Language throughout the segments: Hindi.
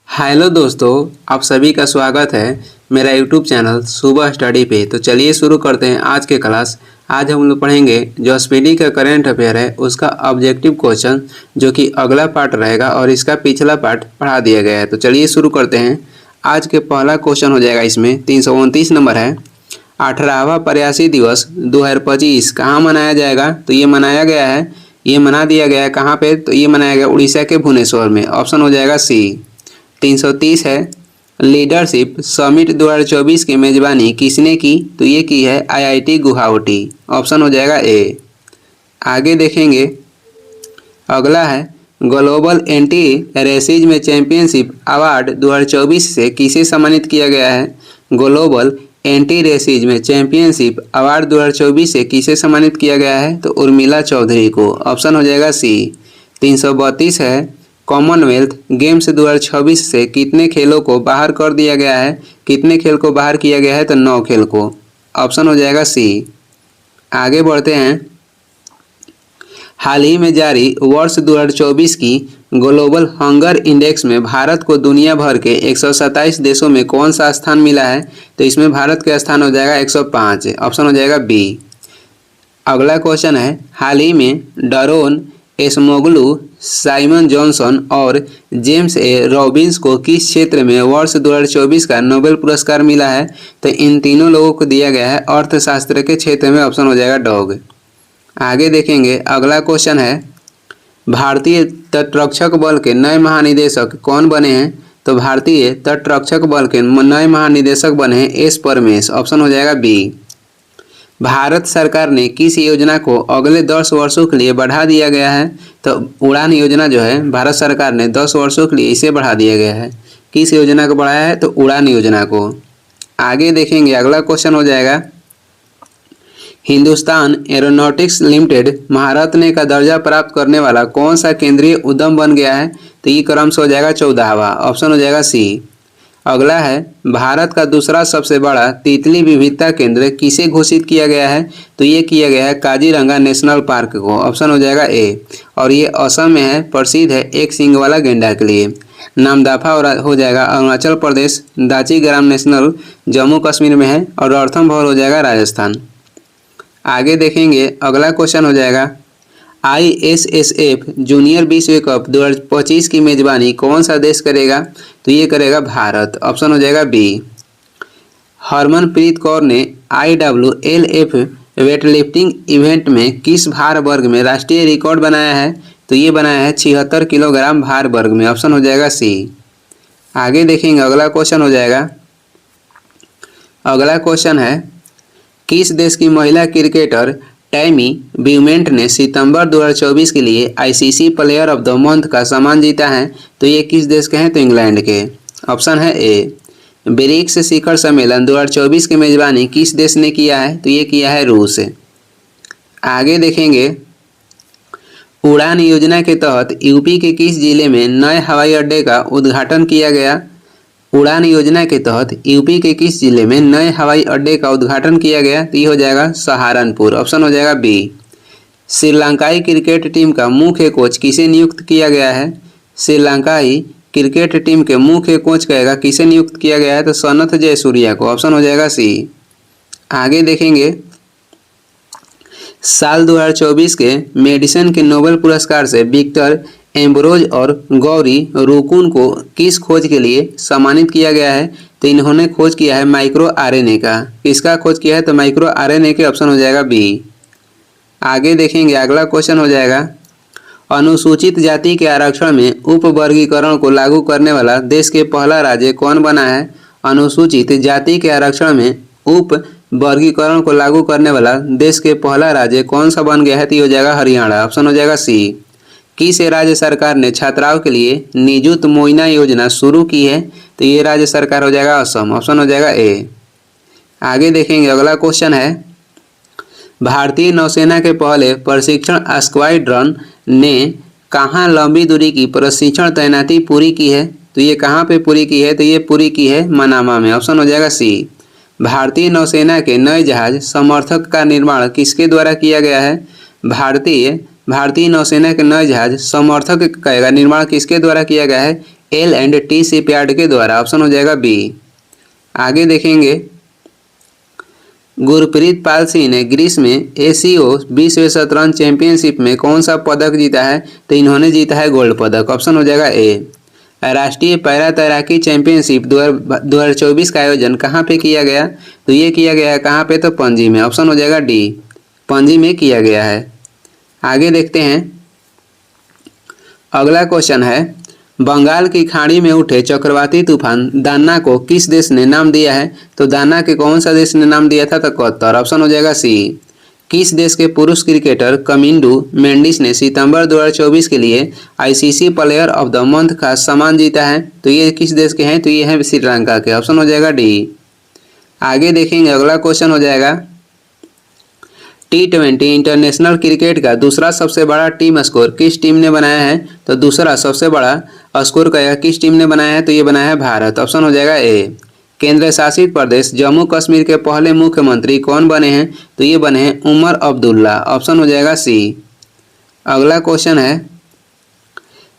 हेलो दोस्तों, आप सभी का स्वागत है मेरा यूट्यूब चैनल सुबह स्टडी पे। तो चलिए शुरू करते हैं आज के क्लास। आज हम लोग पढ़ेंगे जो एसपीडी का करंट अफेयर है उसका ऑब्जेक्टिव क्वेश्चन, जो कि अगला पार्ट रहेगा और इसका पिछला पार्ट पढ़ा दिया गया है। तो चलिए शुरू करते हैं। आज के पहला क्वेश्चन हो जाएगा, इसमें 329 नंबर है। 18वां प्रयासी दिवस 2025 कहाँ मनाया जाएगा? तो ये मनाया गया है, ये मना दिया गया है कहाँ पे? तो ये मनाया गया उड़ीसा के भुवनेश्वर में। ऑप्शन हो जाएगा सी। 330 है, लीडरशिप समिट 2024 की मेजबानी किसने की? तो ये की है आईआईटी गुवाहाटी। ऑप्शन हो जाएगा ए। आगे देखेंगे, अगला है global anti racism championship award 2024 से किसे सम्मानित किया गया है? Global anti racism championship award 2024 से किसे सम्मानित किया गया है? तो उर्मिला चौधरी को। ऑप्शन हो जाएगा सी। 332 है, कॉमनवेल्थ गेम्स 2026 से कितने खेलों को बाहर कर दिया गया है? कितने खेल को बाहर किया गया है? तो 9 खेल को। ऑप्शन हो जाएगा सी। आगे बढ़ते हैं, हाल ही में जारी वर्ष 2024 की ग्लोबल हंगर इंडेक्स में भारत को दुनिया भर के 127 देशों में कौन सा स्थान मिला है? तो इसमें भारत का स्थान हो जाएगा 105। ऑप्शन हो जाएगा बी। अगला क्वेश्चन है, हाल ही में डरोन एसमोगलू, साइमन जॉनसन और जेम्स ए रॉबिन्स को किस क्षेत्र में वर्ष 2024 का नोबेल पुरस्कार मिला है? तो इन तीनों लोगों को दिया गया है अर्थशास्त्र के क्षेत्र में। ऑप्शन हो जाएगा डॉग। आगे देखेंगे, अगला क्वेश्चन है, भारतीय तटरक्षक बल के नए महानिदेशक कौन बने हैं? तो भारतीय तटरक्षक बल के नए महानिदेशक बने हैं एस परमेश। ऑप्शन हो जाएगा बी। भारत सरकार ने किस योजना को अगले 10 वर्षों के लिए बढ़ा दिया गया है? तो उड़ान योजना जो है भारत सरकार ने 10 वर्षों के लिए इसे बढ़ा दिया गया है। किस योजना को बढ़ाया है? तो उड़ान योजना को। आगे देखेंगे, अगला क्वेश्चन हो जाएगा, हिंदुस्तान एरोनॉटिक्स लिमिटेड महारत्न का दर्जा प्राप्त करने वाला कौन सा केंद्रीय उद्यम बन गया है? तो ये क्रम से हो जाएगा 14वां। ऑप्शन हो जाएगा सी। अगला है, भारत का दूसरा सबसे बड़ा तितली विविधता केंद्र किसे घोषित किया गया है? तो ये किया गया है काजीरंगा नेशनल पार्क को। ऑप्शन हो जाएगा ए। और ये असम में है, प्रसिद्ध है एक सींग वाला गेंडा के लिए। नामदफा हो जाएगा अरुणाचल प्रदेश, दाची-ग्राम नेशनल जम्मू कश्मीर में है, और रणथंभौर हो जाएगा राजस्थान। आगे देखेंगे, अगला क्वेश्चन हो जाएगा, ISSF जूनियर विश्व कप 2025 की मेजबानी कौन सा देश करेगा? तो ये करेगा भारत। ऑप्शन हो जाएगा बी। हरमनप्रीत कौर ने IWLF वेटलिफ्टिंग इवेंट में किस भार वर्ग में राष्ट्रीय रिकॉर्ड बनाया है? तो ये बनाया है 76 किलोग्राम भार वर्ग में। ऑप्शन हो जाएगा सी। आगे देखेंगे, अगला क्वेश्चन हो जाएगा, अगला क्वेश्चन है, किस देश की महिला क्रिकेटर टैमी ब्यूमेंट ने सितंबर 2024 के लिए ICC player of the month का सम्मान जीता है? तो ये किस देश के हैं? तो इंग्लैंड के। ऑप्शन है ए। ब्रिक्स शिखर सम्मेलन 2024 की मेजबानी किस देश ने किया है? तो ये किया है रूस। आगे देखेंगे, उड़ान योजना के तहत यूपी के किस जिले में नए हवाई अड्डे का उद्घाटन किया गया? उड़ान योजना के तहत यूपी के किस जिले में नए हवाई अड्डे का उद्घाटन किया गया? तो ये हो जाएगा सहारनपुर। ऑप्शन हो जाएगा बी। श्रीलंकाई क्रिकेट टीम का मुख्य कोच किसे नियुक्त किया गया है? श्रीलंकाई क्रिकेट टीम के मुख्य कोच कहेगा किसे नियुक्त किया गया है? तो सनथ जयसूर्या को। ऑप्शन हो जाएगा सी। आगे देखेंगे, साल 2024 के मेडिसिन के नोबेल पुरस्कार से विक्टर एम्ब्रोज और गौरी रुकुन को किस खोज के लिए सम्मानित किया गया है? तो इन्होंने खोज किया है माइक्रो आरएनए का। किसका खोज किया है? तो माइक्रो आरएनए के। ऑप्शन हो जाएगा बी। आगे देखेंगे, अगला क्वेश्चन हो जाएगा, अनुसूचित जाति के आरक्षण में उप वर्गीकरण को लागू करने वाला देश के पहला राज्य कौन बना है? अनुसूचित जाति के आरक्षण में उप वर्गीकरण को लागू करने वाला देश के पहला राज्य कौन सा बन गया है? तो ये हो जाएगा हरियाणा। ऑप्शन हो जाएगा सी। किस राज्य सरकार ने छात्राओं के लिए निजुत मोइना योजना शुरू की है? तो ये राज्य सरकार हो जाएगा असम। ऑप्शन हो जाएगा ए। आगे देखेंगे, अगला क्वेश्चन है, भारतीय नौसेना के पहले प्रशिक्षण स्क्वाड्रन ने कहाँ लंबी दूरी की प्रशिक्षण तैनाती पूरी की है? तो ये कहाँ पे पूरी की है? तो ये पूरी की है मनामा में। ऑप्शन हो जाएगा सी। भारतीय नौसेना के नए जहाज समर्थक का निर्माण किसके द्वारा किया गया है? भारतीय नौसेना के नए जहाज समर्थक का निर्माण किसके द्वारा किया गया है? L&T शिपयार्ड के द्वारा। ऑप्शन हो जाएगा बी। आगे देखेंगे, गुरप्रीत पाल सिंह ने ग्रीस में एसीओ विश्व शतरंज चैंपियनशिप में कौन सा पदक जीता है? तो इन्होंने जीता है गोल्ड पदक। ऑप्शन हो जाएगा ए। राष्ट्रीय पैरा तैराकी चैंपियनशिप 2024 का आयोजन कहाँ पे किया गया? तो ये किया गया है कहाँ पे? तो पणजी में। ऑप्शन हो जाएगा डी, पणजी में किया गया है। आगे देखते हैं, अगला क्वेश्चन है, बंगाल की खाड़ी में उठे चक्रवाती तूफान दान्ना को किस देश ने नाम दिया है? तो दान्ना के कौन सा देश ने नाम दिया था? तो कतर। ऑप्शन हो जाएगा सी। किस देश के पुरुष क्रिकेटर कमिंडू मेंडिस ने सितंबर 2024 के लिए ICC player of the month का सम्मान जीता है? तो ये किस देश के हैं? तो ये है श्रीलंका के। ऑप्शन हो जाएगा डी। आगे देखेंगे, अगला क्वेश्चन हो जाएगा, T20 इंटरनेशनल क्रिकेट का दूसरा सबसे बड़ा टीम स्कोर किस टीम ने बनाया है? तो दूसरा सबसे बड़ा स्कोर का किस टीम ने बनाया है? तो ये बनाया है भारत। ऑप्शन हो जाएगा ए। केंद्र शासित प्रदेश जम्मू कश्मीर के पहले मुख्यमंत्री कौन बने हैं? तो ये बने हैं उमर अब्दुल्ला। ऑप्शन हो जाएगा सी। अगला क्वेश्चन है,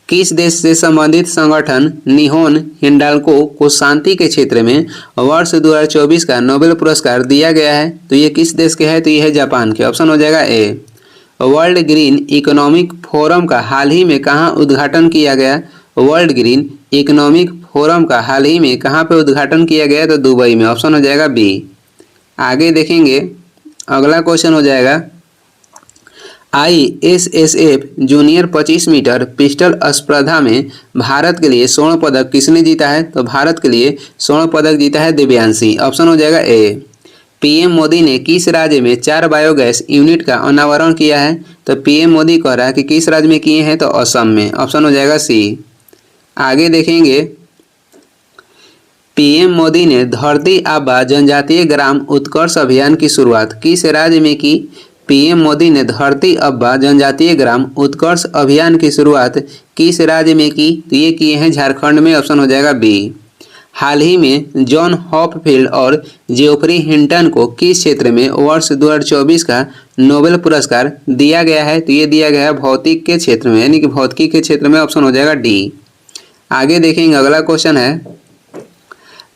किस देश से संबंधित संगठन निहोन हिंडाल्को को शांति के क्षेत्र में वर्ष 2024 का नोबेल पुरस्कार दिया गया है? तो ये किस देश के है? तो ये है जापान के। ऑप्शन हो जाएगा ए। वर्ल्ड ग्रीन इकोनॉमिक फोरम का हाल ही में कहाँ उद्घाटन किया गया? वर्ल्ड ग्रीन इकोनॉमिक फोरम का हाल ही में कहाँ पे उद्घाटन किया गया? तो दुबई में। ऑप्शन हो जाएगा बी। आगे देखेंगे, अगला क्वेश्चन हो जाएगा, ISSF जूनियर 25 मीटर पिस्टल स्पर्धा में भारत के लिए स्वर्ण पदक किसने जीता है? तो भारत के लिए स्वर्ण पदक जीता है दिव्यांशी। ऑप्शन हो जाएगा ए। पीएम मोदी ने किस राज्य में 4 बायोगैस यूनिट का अनावरण किया है? तो पीएम मोदी कह रहा है कि किस राज्य में किए हैं? तो असम में। ऑप्शन हो जाएगा सी। आगे देखेंगे, पीएम मोदी ने धरती आबा जनजातीय ग्राम उत्कर्ष अभियान की शुरुआत किस राज्य में की? पीएम मोदी ने धरती आबा जनजातीय ग्राम उत्कर्ष अभियान की शुरुआत किस राज्य में की? तो ये किए हैं झारखंड में। ऑप्शन हो जाएगा बी। हाल ही में जॉन हॉपफील्ड और जेओफ्री हिंटन को किस क्षेत्र में वर्ष 2024 का नोबेल पुरस्कार दिया गया है? तो ये दिया गया है भौतिक के क्षेत्र में, यानी कि भौतिकी के क्षेत्र में। ऑप्शन हो जाएगा डी। आगे देखेंगे, अगला क्वेश्चन है,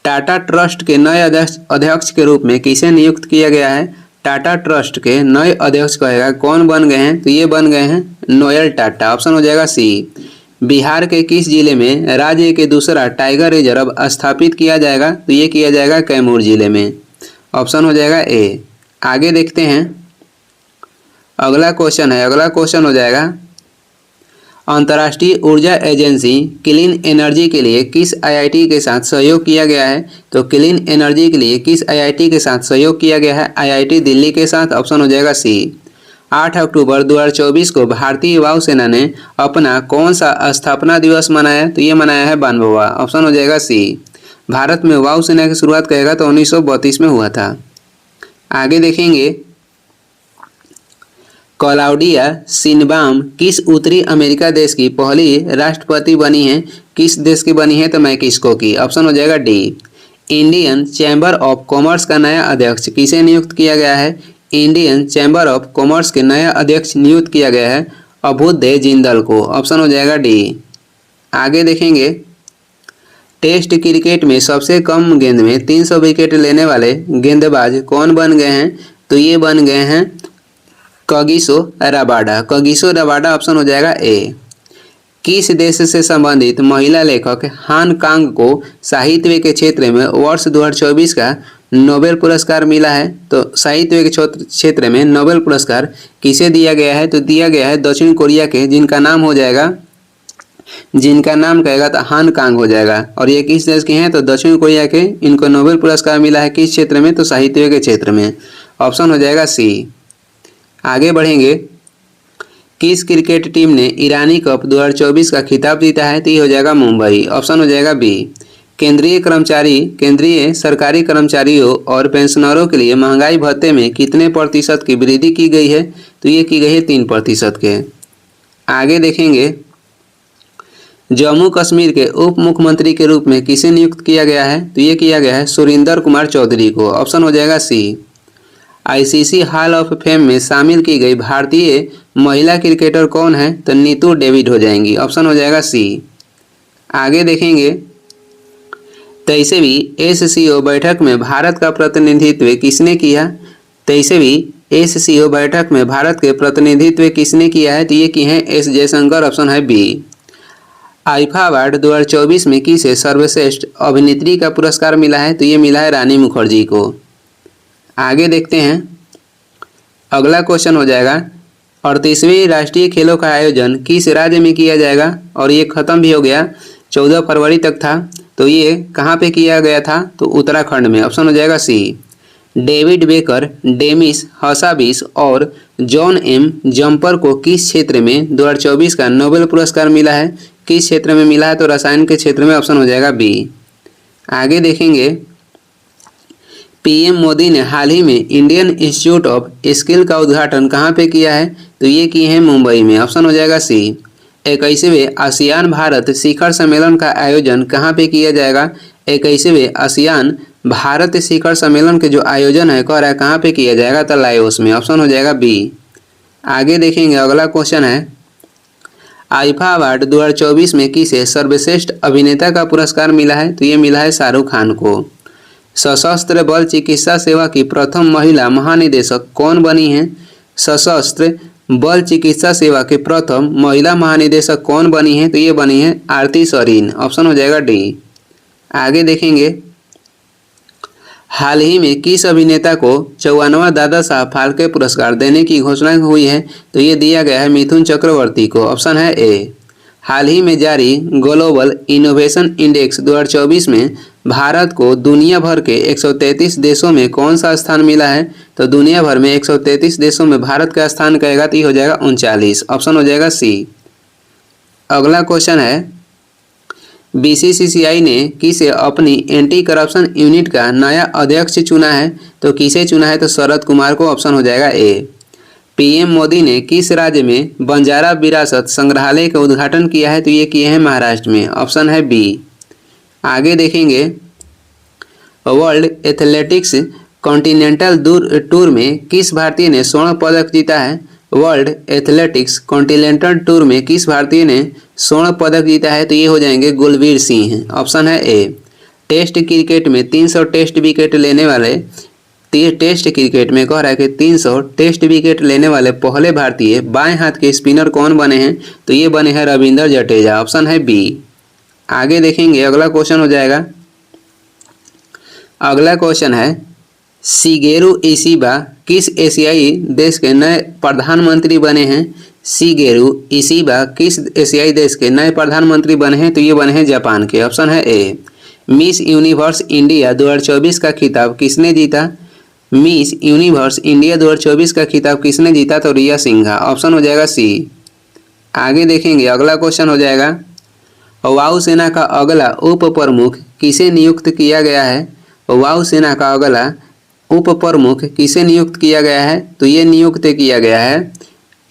टाटा ट्रस्ट के नए अध्यक्ष के रूप में किसे नियुक्त किया गया है? टाटा ट्रस्ट के नए अध्यक्ष कहेगा कौन बन गए हैं? तो ये बन गए हैं नोएल टाटा। ऑप्शन हो जाएगा सी। बिहार के किस जिले में राज्य के दूसरा टाइगर रिजर्व स्थापित किया जाएगा? तो ये किया जाएगा कैमूर जिले में। ऑप्शन हो जाएगा ए। आगे देखते हैं, अगला क्वेश्चन है, अगला क्वेश्चन हो जाएगा, अंतर्राष्ट्रीय ऊर्जा एजेंसी क्लीन एनर्जी के लिए किस आईआईटी के साथ सहयोग किया गया है? तो क्लीन एनर्जी के लिए किस आईआईटी के साथ सहयोग किया गया है? आईआईटी दिल्ली के साथ। ऑप्शन हो जाएगा सी। 8 अक्टूबर 2024 को भारतीय वायुसेना ने अपना कौन सा स्थापना दिवस मनाया? तो ये मनाया है 92वां। ऑप्शन हो जाएगा सी। भारत में वायुसेना की शुरुआत कहेगा तो 1932 में हुआ था। आगे देखेंगे, क्लाउडिया शिनबाम किस उत्तरी अमेरिका देश की पहली राष्ट्रपति बनी है? किस देश की बनी है? तो मैक्सिको की। ऑप्शन हो जाएगा D. Indian chamber of commerce का नया अध्यक्ष किसे नियुक्त किया गया है? इंडियन चैम्बर ऑफ कॉमर्स के नया अध्यक्ष नियुक्त किया गया है अभ्युदय जिंदल को। ऑप्शन हो जाएगा डी। आगे देखेंगे, टेस्ट क्रिकेट में सबसे कम गेंद में 300 विकेट लेने वाले गेंदबाज कौन बन गए हैं? तो ये बन गए हैं Kagiso Rabada. Kagiso Rabada. Option हो जाएगा ए। किस देश से संबंधित महिला लेखक हान कांग को साहित्य के क्षेत्र में वर्ष 2024 का नोबेल पुरस्कार मिला है? तो साहित्य के क्षेत्र में नोबेल पुरस्कार किसे दिया गया है? तो दिया गया है दक्षिण कोरिया के, जिनका नाम हो जाएगा, जिनका नाम कहेगा तो हान कांग हो जाएगा। और ये किस देश के हैं? तो दक्षिण कोरिया के। इनको नोबेल पुरस्कार मिला है किस क्षेत्र में? तो साहित्य के क्षेत्र में। ऑप्शन हो जाएगा सी। आगे बढ़ेंगे, किस क्रिकेट टीम ने ईरानी कप 2024 का खिताब जीता है? तो ये हो जाएगा मुंबई। ऑप्शन हो जाएगा बी। केंद्रीय सरकारी कर्मचारियों और पेंशनरों के लिए महंगाई भत्ते में कितने प्रतिशत की वृद्धि की गई है? तो ये की गई है 3% के। आगे देखेंगे, जम्मू कश्मीर के उप मुख्यमंत्री के रूप में किसे नियुक्त किया गया है? तो ये किया गया है सुरिंदर कुमार चौधरी को। ऑप्शन हो जाएगा सी। आईसीसी हॉल ऑफ फेम में शामिल की गई भारतीय महिला क्रिकेटर कौन है? तो नीतू डेविड हो जाएंगी। ऑप्शन हो जाएगा सी। आगे देखेंगे 23वीं SCO बैठक में भारत का प्रतिनिधित्व किसने किया। 23वीं SCO बैठक में भारत के प्रतिनिधित्व किसने किया है, तो ये की है एस जयशंकर, ऑप्शन है बी। आईफा अवार्ड 2024 में किसे सर्वश्रेष्ठ अभिनेत्री का पुरस्कार मिला है, तो ये मिला है रानी मुखर्जी को। आगे देखते हैं, अगला क्वेश्चन हो जाएगा 38वें राष्ट्रीय खेलों का आयोजन किस राज्य में किया जाएगा, और ये खत्म भी हो गया, 14 फरवरी तक था, तो ये कहाँ पे किया गया था, तो उत्तराखंड में, ऑप्शन हो जाएगा सी। डेविड बेकर, डेमिस हसाबिस और जॉन एम जम्पर को किस क्षेत्र में 2024 का नोबेल पुरस्कार मिला है, किस क्षेत्र में मिला है, तो रसायन के क्षेत्र में, ऑप्शन हो जाएगा बी। आगे देखेंगे पीएम मोदी ने हाल ही में इंडियन इंस्टीट्यूट ऑफ स्किल का उद्घाटन कहाँ पे किया है, तो ये किए हैं मुंबई में, ऑप्शन हो जाएगा सी। 21वें आसियान भारत शिखर सम्मेलन का आयोजन कहाँ पे किया जाएगा। 21वें आसियान भारत शिखर सम्मेलन के जो आयोजन है कह रहा है कहाँ पे किया जाएगा, तो लाओस में, ऑप्शन हो जाएगा बी। आगे देखेंगे, अगला क्वेश्चन है आईफा अवार्ड 2024 में किसे सर्वश्रेष्ठ अभिनेता का पुरस्कार मिला है, तो ये मिला है शाहरुख खान को। सशस्त्र बल चिकित्सा सेवा की प्रथम महिला महानिदेशक कौन बनी हैं। सशस्त्र बल चिकित्सा सेवा के प्रथम महिला महानिदेशक कौन बनी हैं, तो ये बनी है आरती सरीन, ऑप्शन हो जाएगा डी। आगे देखेंगे हाल ही में किस अभिनेता को 54वां दादा साहब फाल्के पुरस्कार देने की घोषणा हुई है, तो ये दिया गया है मिथुन चक्रवर्ती को, ऑप्शन है ए। हाल ही में जारी ग्लोबल इनोवेशन इंडेक्स 2024 में भारत को दुनिया भर के 133 देशों में कौन सा स्थान मिला है, तो दुनिया भर में 133 देशों में भारत का स्थान कहेगा तो ये हो जाएगा 39, ऑप्शन हो जाएगा सी। अगला क्वेश्चन है BCCI ने किसे अपनी एंटी करप्शन यूनिट का नया अध्यक्ष चुना है, तो किसे चुना है, तो शरद कुमार को, ऑप्शन हो जाएगा ए। पीएम मोदी ने किस राज्य में बंजारा विरासत संग्रहालय का उद्घाटन किया है, तो ये किए हैं महाराष्ट्र में, ऑप्शन है बी। आगे देखेंगे वर्ल्ड एथलेटिक्स कॉन्टिनेंटल टूर में किस भारतीय ने स्वर्ण पदक जीता है। वर्ल्ड एथलेटिक्स कॉन्टिनेंटल टूर में किस भारतीय ने स्वर्ण पदक जीता है, तो ये हो जाएंगे गुलवीर सिंह, ऑप्शन है ए। टेस्ट क्रिकेट में 300 टेस्ट विकेट लेने वाले टेस्ट क्रिकेट में कह रहा है कि 300 टेस्ट विकेट लेने वाले पहले भारतीय बाएं हाथ के स्पिनर कौन बने हैं, तो ये बने हैं रविंद्र जडेजा, ऑप्शन है बी। आगे देखेंगे, अगला क्वेश्चन हो जाएगा, अगला क्वेश्चन है शिगेरू इशिबा किस एशियाई देश के नए प्रधानमंत्री बने हैं। शिगेरू इशिबा किस एशियाई देश के नए प्रधानमंत्री बने हैं, तो ये बने हैं जापान के, ऑप्शन है ए। मिस यूनिवर्स इंडिया 2024 का खिताब किसने जीता। मिस यूनिवर्स इंडिया 2024 का खिताब किसने जीता, तो रिया सिंघा, ऑप्शन हो जाएगा सी। आगे देखेंगे, अगला क्वेश्चन हो जाएगा वायुसेना का अगला उप प्रमुख किसे नियुक्त किया गया है। वायुसेना का अगला उप प्रमुख किसे नियुक्त किया गया है, तो ये नियुक्त किया गया है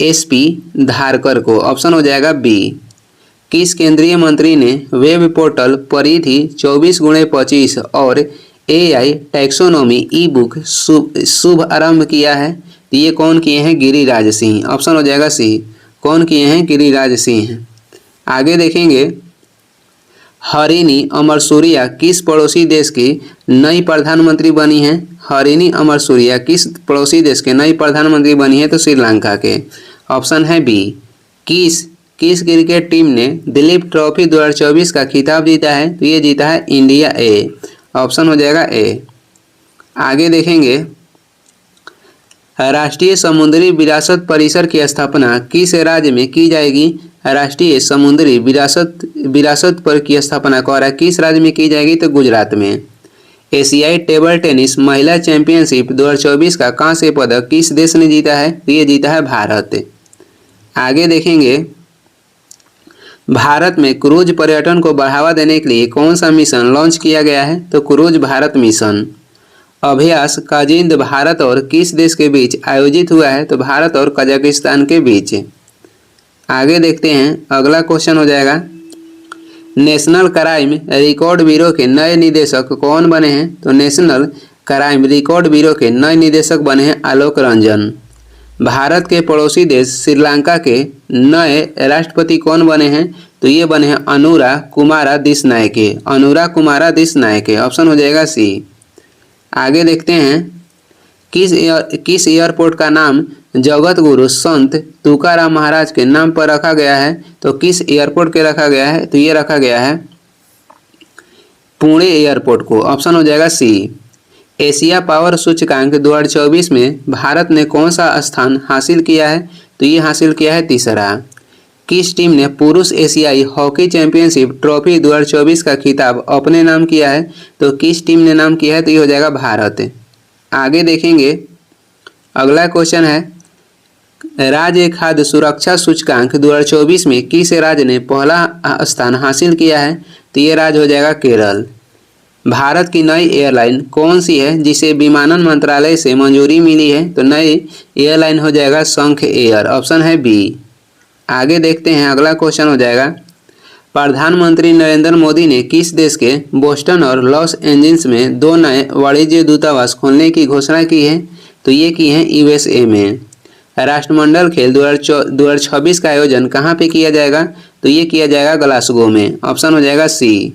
SP धारकर को, ऑप्शन हो जाएगा बी। किस केंद्रीय मंत्री ने वेब पोर्टल परिधि 24x25 और AI टैक्सोनॉमी ई बुक शुभ आरंभ किया है, तो ये कौन किए हैं, गिरिराज सिंह, ऑप्शन हो जाएगा सी। कौन किए हैं, गिरिराज सिंह। आगे देखेंगे हरिनी अमरसूरिया किस पड़ोसी देश की नई प्रधानमंत्री बनी है। हरिनी अमरसूरिया किस पड़ोसी देश के नई प्रधानमंत्री बनी है, तो श्रीलंका के, ऑप्शन है बी। किस क्रिकेट टीम ने दिलीप ट्रॉफी 2024 का खिताब जीता है, तो ये जीता है इंडिया ए, ऑप्शन हो जाएगा ए। आगे देखेंगे राष्ट्रीय समुद्री विरासत परिसर की स्थापना किस राज्य में की जाएगी। राष्ट्रीय समुद्री विरासत पर की स्थापना कह रहा है किस राज्य में की जाएगी, तो गुजरात में। एशियाई टेबल टेनिस महिला चैंपियनशिप 2024 का कांस्य पदक किस देश ने जीता है, तो ये जीता है भारत। आगे देखेंगे भारत में क्रूज पर्यटन को बढ़ावा देने के लिए कौन सा मिशन लॉन्च किया गया है, तो क्रूज भारत मिशन। अभ्यास काजिंद भारत और किस देश के बीच आयोजित हुआ है, तो भारत और कजाकिस्तान के बीच। आगे देखते हैं, अगला क्वेश्चन हो जाएगा नेशनल क्राइम रिकॉर्ड ब्यूरो के नए निदेशक कौन बने हैं, तो नेशनल क्राइम रिकॉर्ड ब्यूरो के नए निदेशक बने हैं आलोक रंजन। भारत के पड़ोसी देश श्रीलंका के नए राष्ट्रपति कौन बने हैं, तो ये बने हैं अनुरा कुमारा दिसनायके। अनुरा कुमारा दिसनायके ऑप्शन हो जाएगा सी। आगे देखते हैं किस एयरपोर्ट का नाम जगत गुरु संत तुकाराम महाराज के नाम पर रखा गया है। तो किस एयरपोर्ट के रखा गया है, तो ये रखा गया है पुणे एयरपोर्ट को। ऑप्शन हो जाएगा सी। एशिया पावर सूचकांक 2024 में भारत ने कौन सा स्थान हासिल किया है, तो ये हासिल किया है तीसरा। किस टीम ने पुरुष एशियाई हॉकी चैंपियनशिप ट्रॉफी 2024 का खिताब अपने नाम किया है, तो किस टीम ने नाम किया है, तो ये हो जाएगा भारत। आगे देखेंगे अगला क्वेश्चन है राज्य खाद्य सुरक्षा सूचकांक 2024 में किस राज्य ने पहला स्थान हासिल किया है, तो ये राज्य हो जाएगा केरल। भारत की नई एयरलाइन कौन सी है जिसे विमानन मंत्रालय से मंजूरी मिली है, तो नई एयरलाइन हो जाएगा शंख एयर। ऑप्शन है बी। आगे देखते हैं अगला क्वेश्चन हो जाएगा प्रधानमंत्री नरेंद्र मोदी ने किस देश के बोस्टन और लॉस एंजल्स में 2 नए वाणिज्य दूतावास खोलने की घोषणा की है, तो ये की है यूएसए में। राष्ट्रमंडल खेल 2026 का आयोजन कहाँ पे किया जाएगा, तो ये किया जाएगा ग्लासगो में। ऑप्शन हो जाएगा सी।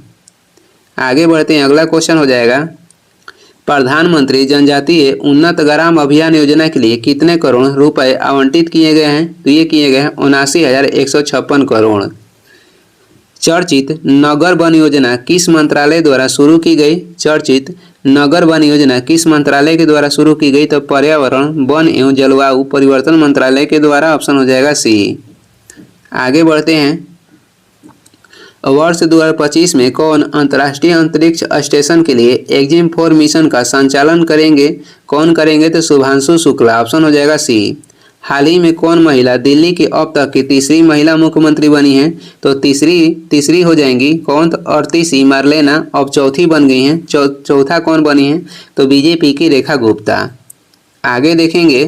आगे बढ़ते हैं अगला क्वेश्चन हो जाएगा प्रधानमंत्री जनजातीय उन्नत ग्राम अभियान योजना के लिए कितने करोड़ रुपए आवंटित किए गए हैं, तो ये किए गए हैं 79,156 करोड़। चर्चित नगर वन योजना किस मंत्रालय द्वारा शुरू की गई, चर्चित नगर वन योजना किस मंत्रालय के द्वारा शुरू की गई, तो पर्यावरण वन एवं जलवायु परिवर्तन मंत्रालय के द्वारा। ऑप्शन हो जाएगा सी। आगे बढ़ते हैं वर्ष 2025 में कौन अंतर्राष्ट्रीय अंतरिक्ष स्टेशन के लिए एग्जिम 4 मिशन का संचालन करेंगे, कौन करेंगे, तो शुभांशु शुक्ला। ऑप्शन हो जाएगा सी। हाल ही में कौन महिला दिल्ली की अब तक की तीसरी महिला मुख्यमंत्री बनी है, तो तीसरी हो जाएंगी कौन, तो आरती मार्लेना अब चौथी बन गई हैं। चौथा कौन बनी है, तो बीजेपी की रेखा गुप्ता। आगे देखेंगे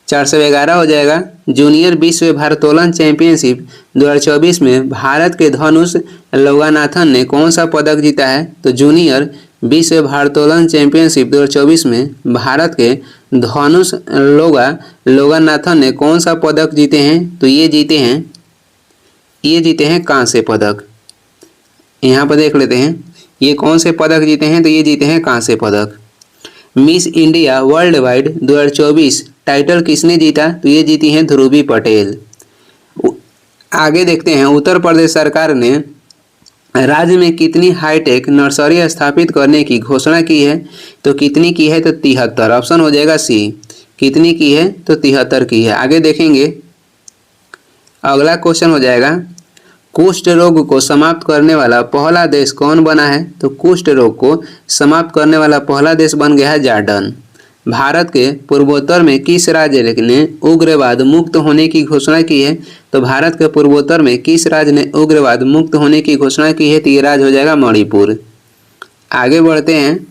411 हो जाएगा जूनियर विश्व भारोत्तोलन चैंपियनशिप 2024 में भारत के धनुष लोगानाथन ने कौन सा पदक जीता है, तो जूनियर विश्व भारोत्तोलन चैंपियनशिप 2024 में भारत के धनुष लोगानाथन ने कौन सा पदक जीते हैं, तो ये जीते हैं कांस्य पदक। यहाँ पर देख लेते हैं ये कौन से पदक जीते हैं, तो ये जीते हैं कांस्य पदक। Miss India world wide 2024 title किसने जीता, तो ये जीती हैं ध्रुवी पटेल। आगे देखते हैं उत्तर प्रदेश सरकार ने राज्य में कितनी हाईटेक नर्सरी स्थापित करने की घोषणा की है, तो कितनी की है, तो 73। ऑप्शन हो जाएगा सी। कितनी की है, तो 73 की है। आगे देखेंगे अगला क्वेश्चन हो जाएगा कुष्ठ रोग को समाप्त करने वाला पहला देश कौन बना है, तो कुष्ठ रोग को समाप्त करने वाला पहला देश बन गया है जॉर्डन। भारत के पूर्वोत्तर में किस राज्य ने उग्रवाद मुक्त होने की घोषणा की है, तो भारत के पूर्वोत्तर में किस राज्य ने उग्रवाद मुक्त होने की घोषणा की है, तो ये राज्य हो जाएगा मणिपुर। आगे बढ़ते हैं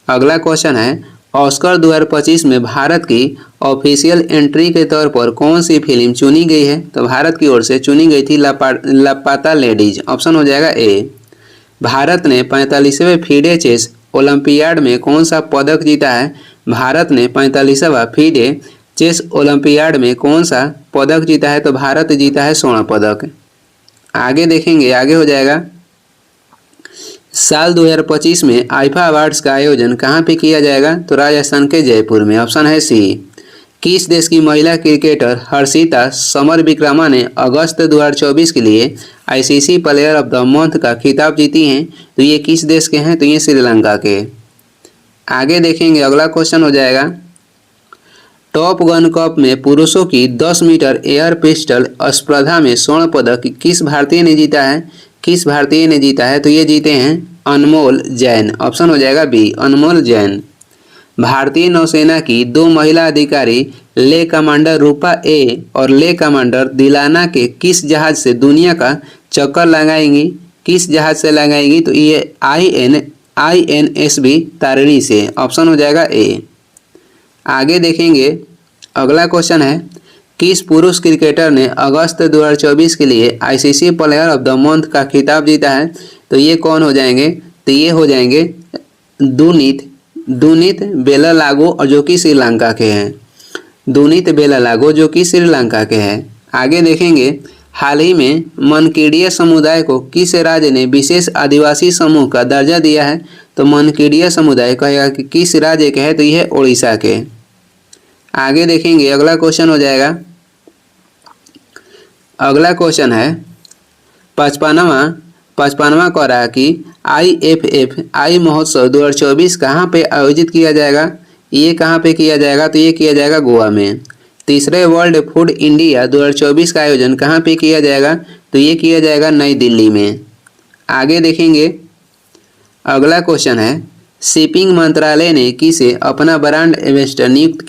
अगला क्वेश्चन है ऑस्कर 2025 में भारत की ऑफिशियल एंट्री के तौर पर कौन सी फिल्म चुनी गई है, तो भारत की ओर से चुनी गई थी लापता लेडीज। ऑप्शन हो जाएगा ए। भारत ने 45वें फीडे चेस ओलंपियाड में कौन सा पदक जीता है, भारत ने 45वां फीडे चेस ओलंपियाड में कौन सा पदक जीता है, तो भारत जीता है स्वर्ण पदक। आगे देखेंगे आगे हो जाएगा साल 2025 में आईफा अवार्ड्स का आयोजन कहाँ पे किया जाएगा, तो राजस्थान के जयपुर में। ऑप्शन है सी। किस देश की महिला क्रिकेटर हर्षिता समर विक्रमा ने अगस्त 2024 के लिए ICC player of the month का खिताब जीती हैं, तो ये किस देश के हैं, तो ये श्रीलंका के। आगे देखेंगे अगला क्वेश्चन हो जाएगा टॉप गन कप में पुरुषों की 10 मीटर एयर पिस्टल स्पर्धा में स्वर्ण पदक किस भारतीय ने जीता है, किस भारतीय ने जीता है, तो ये जीते हैं अनमोल जैन। ऑप्शन हो जाएगा बी अनमोल जैन। भारतीय नौसेना की 2 महिला अधिकारी ले कमांडर रूपा ए और ले कमांडर दिलाना के किस जहाज से दुनिया का चक्कर लगाएंगी, किस जहाज से लगाएंगी, तो ये INSV तारिणी से। ऑप्शन हो जाएगा ए। आगे देखेंगे अगला क्वेश्चन है किस पुरुष क्रिकेटर ने अगस्त 2024 के लिए ICC player of the month का खिताब जीता है, तो ये कौन हो जाएंगे, तो ये हो जाएंगे दुनीत बेलालागो और जो कि श्रीलंका के हैं। दुनीत बेलालागो जो कि श्रीलंका के हैं। आगे देखेंगे हाल ही में मनकीड़िया समुदाय को किस राज्य ने विशेष आदिवासी समूह का दर्जा दिया है? तो मनकीड़िया समुदाय कहेगा कि किस राज्य के है, तो यह है उड़ीसा के। आगे देखेंगे, अगला क्वेश्चन हो जाएगा, अगला क्वेश्चन है 55वां कह रहा है कि IFFI महोत्सव 2024 कहाँ पे आयोजित किया जाएगा? ये कहाँ पे किया जाएगा? तो ये किया जाएगा गोवा में। तीसरे वर्ल्ड फूड इंडिया 2024 का आयोजन कहाँ पे किया जाएगा? तो ये किया जाएगा नई दिल्ली में। आगे देखेंगे, अगला क्वेश्चन है शिपिंग मंत्रालय ने किसे अपना ब्रांड एम्बेसडर नियुक्त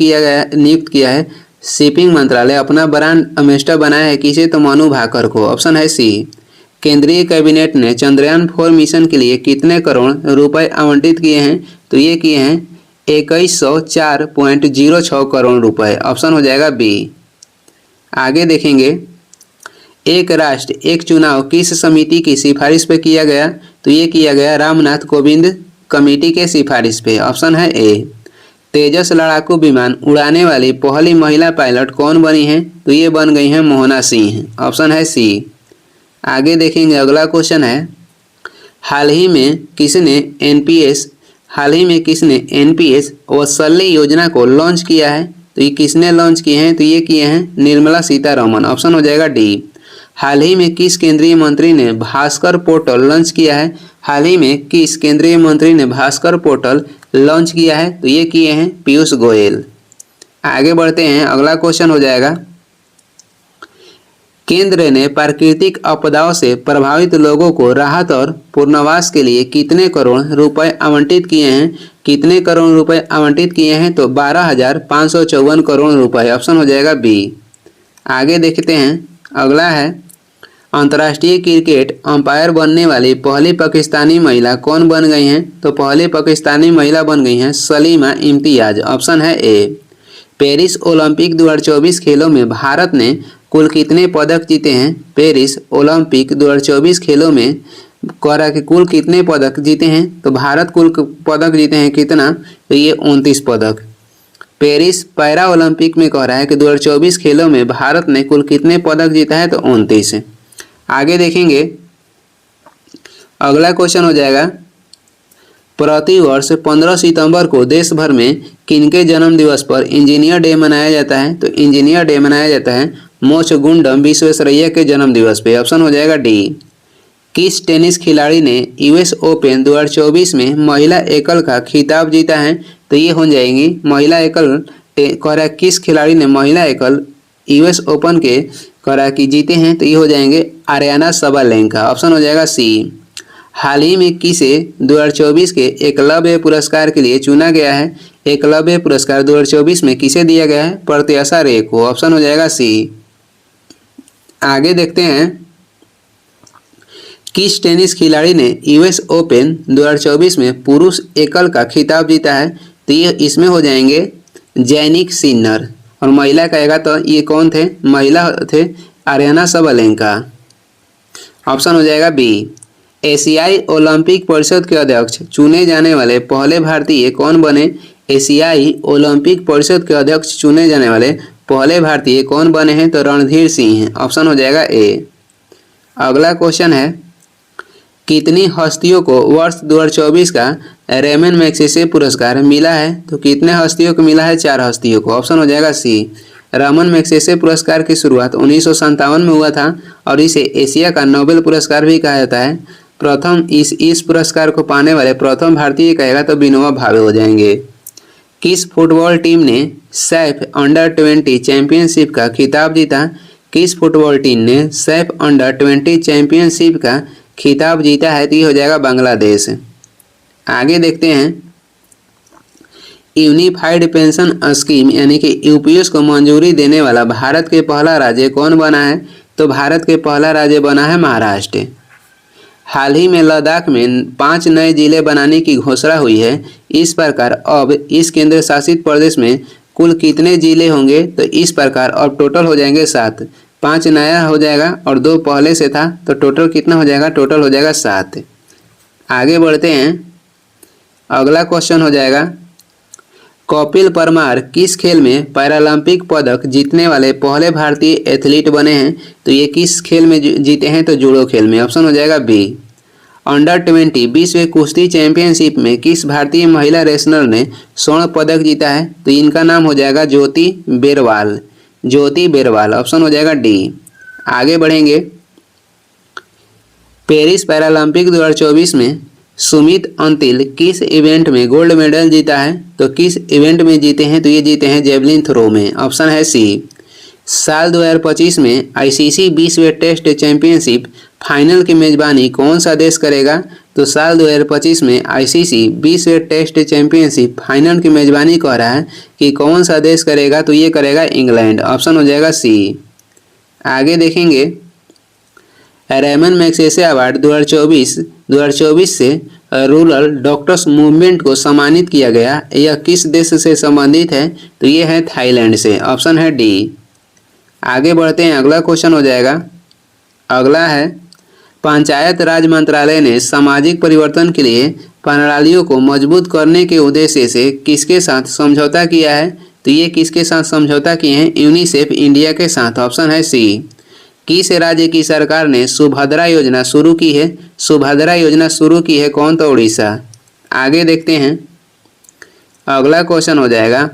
किया है? शिपिंग मंत्रालय अपना ब्रांड एम्बेसडर बनाया है किसे? तो मनु भाकर को। ऑप्शन है सी। केंद्रीय कैबिनेट ने चंद्रयान 4 मिशन के लिए कितने करोड़ रुपए आवंटित किए हैं? तो ये किए हैं 2104.06 करोड़ रुपए। ऑप्शन हो जाएगा बी। आगे देखेंगे, एक राष्ट्र एक चुनाव किस समिति की सिफारिश पे किया गया? तो ये किया गया रामनाथ कोविंद कमेटी के सिफारिश पे। ऑप्शन है ए। तेजस लड़ाकू विमान उड़ाने वाली पहली महिला पायलट कौन बनी है? तो ये बन गई हैं मोहना सिंह। ऑप्शन है सी। आगे देखेंगे, अगला क्वेश्चन है हाल ही में किसने एनपीएस वत्सल्य योजना को लॉन्च किया है? तो ये किसने लॉन्च किए हैं? तो ये किए हैं निर्मला सीतारमण। ऑप्शन हो जाएगा डी। हाल ही में किस केंद्रीय मंत्री ने भास्कर पोर्टल लॉन्च किया है? हाल ही में किस केंद्रीय मंत्री ने भास्कर पोर्टल लॉन्च किया है? तो ये किए हैं पीयूष गोयल। आगे बढ़ते हैं, अगला क्वेश्चन हो जाएगा केंद्र ने प्राकृतिक आपदाओं से प्रभावित लोगों को राहत और पुनर्वास के लिए कितने करोड़ रुपए आवंटित किए हैं? कितने करोड़ रुपए आवंटित किए हैं? तो 12,554 करोड़ रुपए। ऑप्शन हो जाएगा बी। आगे देखते हैं, अगला है अंतर्राष्ट्रीय क्रिकेट अंपायर बनने वाली पहली पाकिस्तानी महिला कौन बन गई हैं? तो पहली पाकिस्तानी महिला बन गई हैं सलीमा इम्तियाज। ऑप्शन है ए। पेरिस ओलंपिक 2024 खेलों में भारत ने कुल कितने पदक जीते हैं? पेरिस ओलंपिक 2024 खेलों में कह रहा है कि कुल कितने पदक जीते हैं? तो भारत कुल पदक जीते हैं कितना? तो ये 29 पदक। पेरिस पैरा ओलंपिक में कह रहा है कि 2024 खेलों में भारत ने कुल कितने पदक जीता है? तो 29। आगे देखेंगे, अगला क्वेश्चन हो जाएगा प्रतिवर्ष 15 सितंबर को देश भर में किनके जन्म दिवस पर इंजीनियर डे मनाया जाता है? तो इंजीनियर डे मनाया जाता है मोक्षगुंडम विश्वेश्वरैया के जन्म दिवस पे। ऑप्शन हो जाएगा डी। किस टेनिस खिलाड़ी ने यूएस ओपन 2024 में महिला एकल का खिताब जीता है? तो ये हो जाएंगी महिला एकल। कह रहा है किस खिलाड़ी ने महिला एकल यूएस ओपन के कह रहा है कि जीते हैं? तो ये हो जाएंगे आर्याना सबालेंका। ऑप्शन हो जाएगा सी। हाल ही में किसे 2024 के एकलव्य पुरस्कार के लिए चुना गया है? एकलव्य पुरस्कार 2024 में किसे दिया गया है? प्रत्याशा रे को। ऑप्शन हो जाएगा सी। आगे देखते हैं, किस टेनिस खिलाड़ी ने यूएस ओपन 2024 में पुरुष एकल का खिताब जीता है? तो ये इसमें हो जाएंगे जैनिक सिन्नर। और महिला कहेगा तो ये कौन थे? महिला थे आर्याना सबालेंका। ऑप्शन हो जाएगा बी। एशियाई ओलंपिक परिषद के अध्यक्ष चुने जाने वाले पहले भारतीय कौन बने? एशियाई ओलंपिक परिषद के अध्यक्ष चुने जाने वाले पहले भारतीय कौन बने हैं? तो रणधीर सिंह हैं। ऑप्शन हो जाएगा ए। अगला क्वेश्चन है कितनी हस्तियों को वर्ष 2024 का रेमन मैग्सेसे पुरस्कार मिला है? तो कितने हस्तियों को मिला है? 4 हस्तियों को। ऑप्शन हो जाएगा सी। रेमन मैग्सेसे पुरस्कार की शुरुआत 1957 में हुआ था और इसे एशिया का नोबेल पुरस्कार भी कहा जाता है। प्रथम इस पुरस्कार को पाने वाले प्रथम भारतीय कहेगा तो विनोबा भावे हो जाएंगे। किस फुटबॉल टीम ने सैफ अंडर-20 चैंपियनशिप का खिताब जीता? किस फुटबॉल टीम ने सैफ अंडर-20 चैंपियनशिप का खिताब जीता है? तो ये हो जाएगा बांग्लादेश। आगे देखते हैं, यूनिफाइड पेंशन स्कीम यानी कि यूपीएस को मंजूरी देने वाला भारत के पहला राज्य कौन बना है? तो भारत के पहला राज्य बना है महाराष्ट्र। हाल ही में लद्दाख में 5 नए जिले बनाने की घोषणा हुई है। इस प्रकार अब इस केंद्र शासित प्रदेश में कुल कितने जिले होंगे? तो इस प्रकार अब टोटल हो जाएंगे 7। 5 नया हो जाएगा और 2 पहले से था, तो टोटल कितना हो जाएगा? टोटल हो जाएगा 7। आगे बढ़ते हैं, अगला क्वेश्चन हो जाएगा कपिल परमार किस खेल में पैरालंपिक पदक जीतने वाले पहले भारतीय एथलीट बने हैं? तो ये किस खेल में जीते हैं? तो जूडो खेल में। ऑप्शन हो जाएगा बी। अंडर-20 विश्व कुश्ती चैंपियनशिप में किस भारतीय महिला रेसलर ने स्वर्ण पदक जीता है? तो इनका नाम हो जाएगा ज्योति बेरवाल। ज्योति बेरवाल। ऑप्शन हो जाएगा डी। आगे बढ़ेंगे। पेरिस पैरालंपिक 2024 में सुमित अंतिल किस इवेंट में गोल्ड मेडल जीता है? तो किस इवेंट में जीते हैं? तो ये जीते हैं जेवलिन थ्रो में। ऑप्शन है सी। साल 2025 में आईसीसी विश्व टेस्ट चैंपियनशिप फाइनल की मेजबानी कौन सा देश करेगा? तो साल 2025 में आईसीसी विश्व टेस्ट चैंपियनशिप फाइनल की मेजबानी कह रहा है कि कौन सा देश करेगा? तो ये करेगा इंग्लैंड। ऑप्शन हो जाएगा सी। आगे देखेंगे। रेमन मैग्सेसे अवार्ड 2024 से रूरल डॉक्टर्स मूवमेंट को सम्मानित किया गया। यह किस देश से संबंधित है? तो ये है थाईलैंड से। ऑप्शन है डी। आगे बढ़ते हैं। अगला क्वेश्चन हो जाएगा। अगला है पंचायत राज मंत्रालय ने सामाजिक परिवर्तन के लिए प्रणालियों को मजबूत करने के उद्देश्य से किसके साथ समझौता किया है? तो ये किसके साथ समझौता किए हैं? यूनिसेफ इंडिया के साथ। ऑप्शन है सी। किस राज्य की सरकार ने सुभद्रा योजना शुरू की है? सुभद्रा योजना शुरू की है कौन? तो उड़ीसा। आगे देखते हैं। अगला क्वेश्चन हो जाएगा।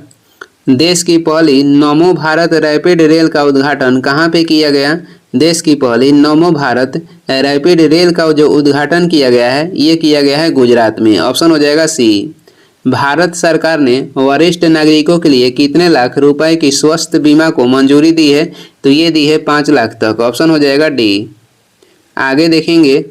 देश की पहली नमो भारत रैपिड रेल का उद्घाटन कहाँ पे किया गया? देश की पहली नमो भारत रैपिड रेल का जो उद्घाटन किया गया है ये किया गया है गुजरात में। ऑप्शन हो जाएगा सी। भारत सरकार ने वरिष्ठ नागरिकों के लिए कितने लाख रुपए की स्वास्थ्य बीमा को मंजूरी दी है? तो ये दी है 5 लाख तक। ऑप्शन हो जाएगा डी। आगे देखेंगे।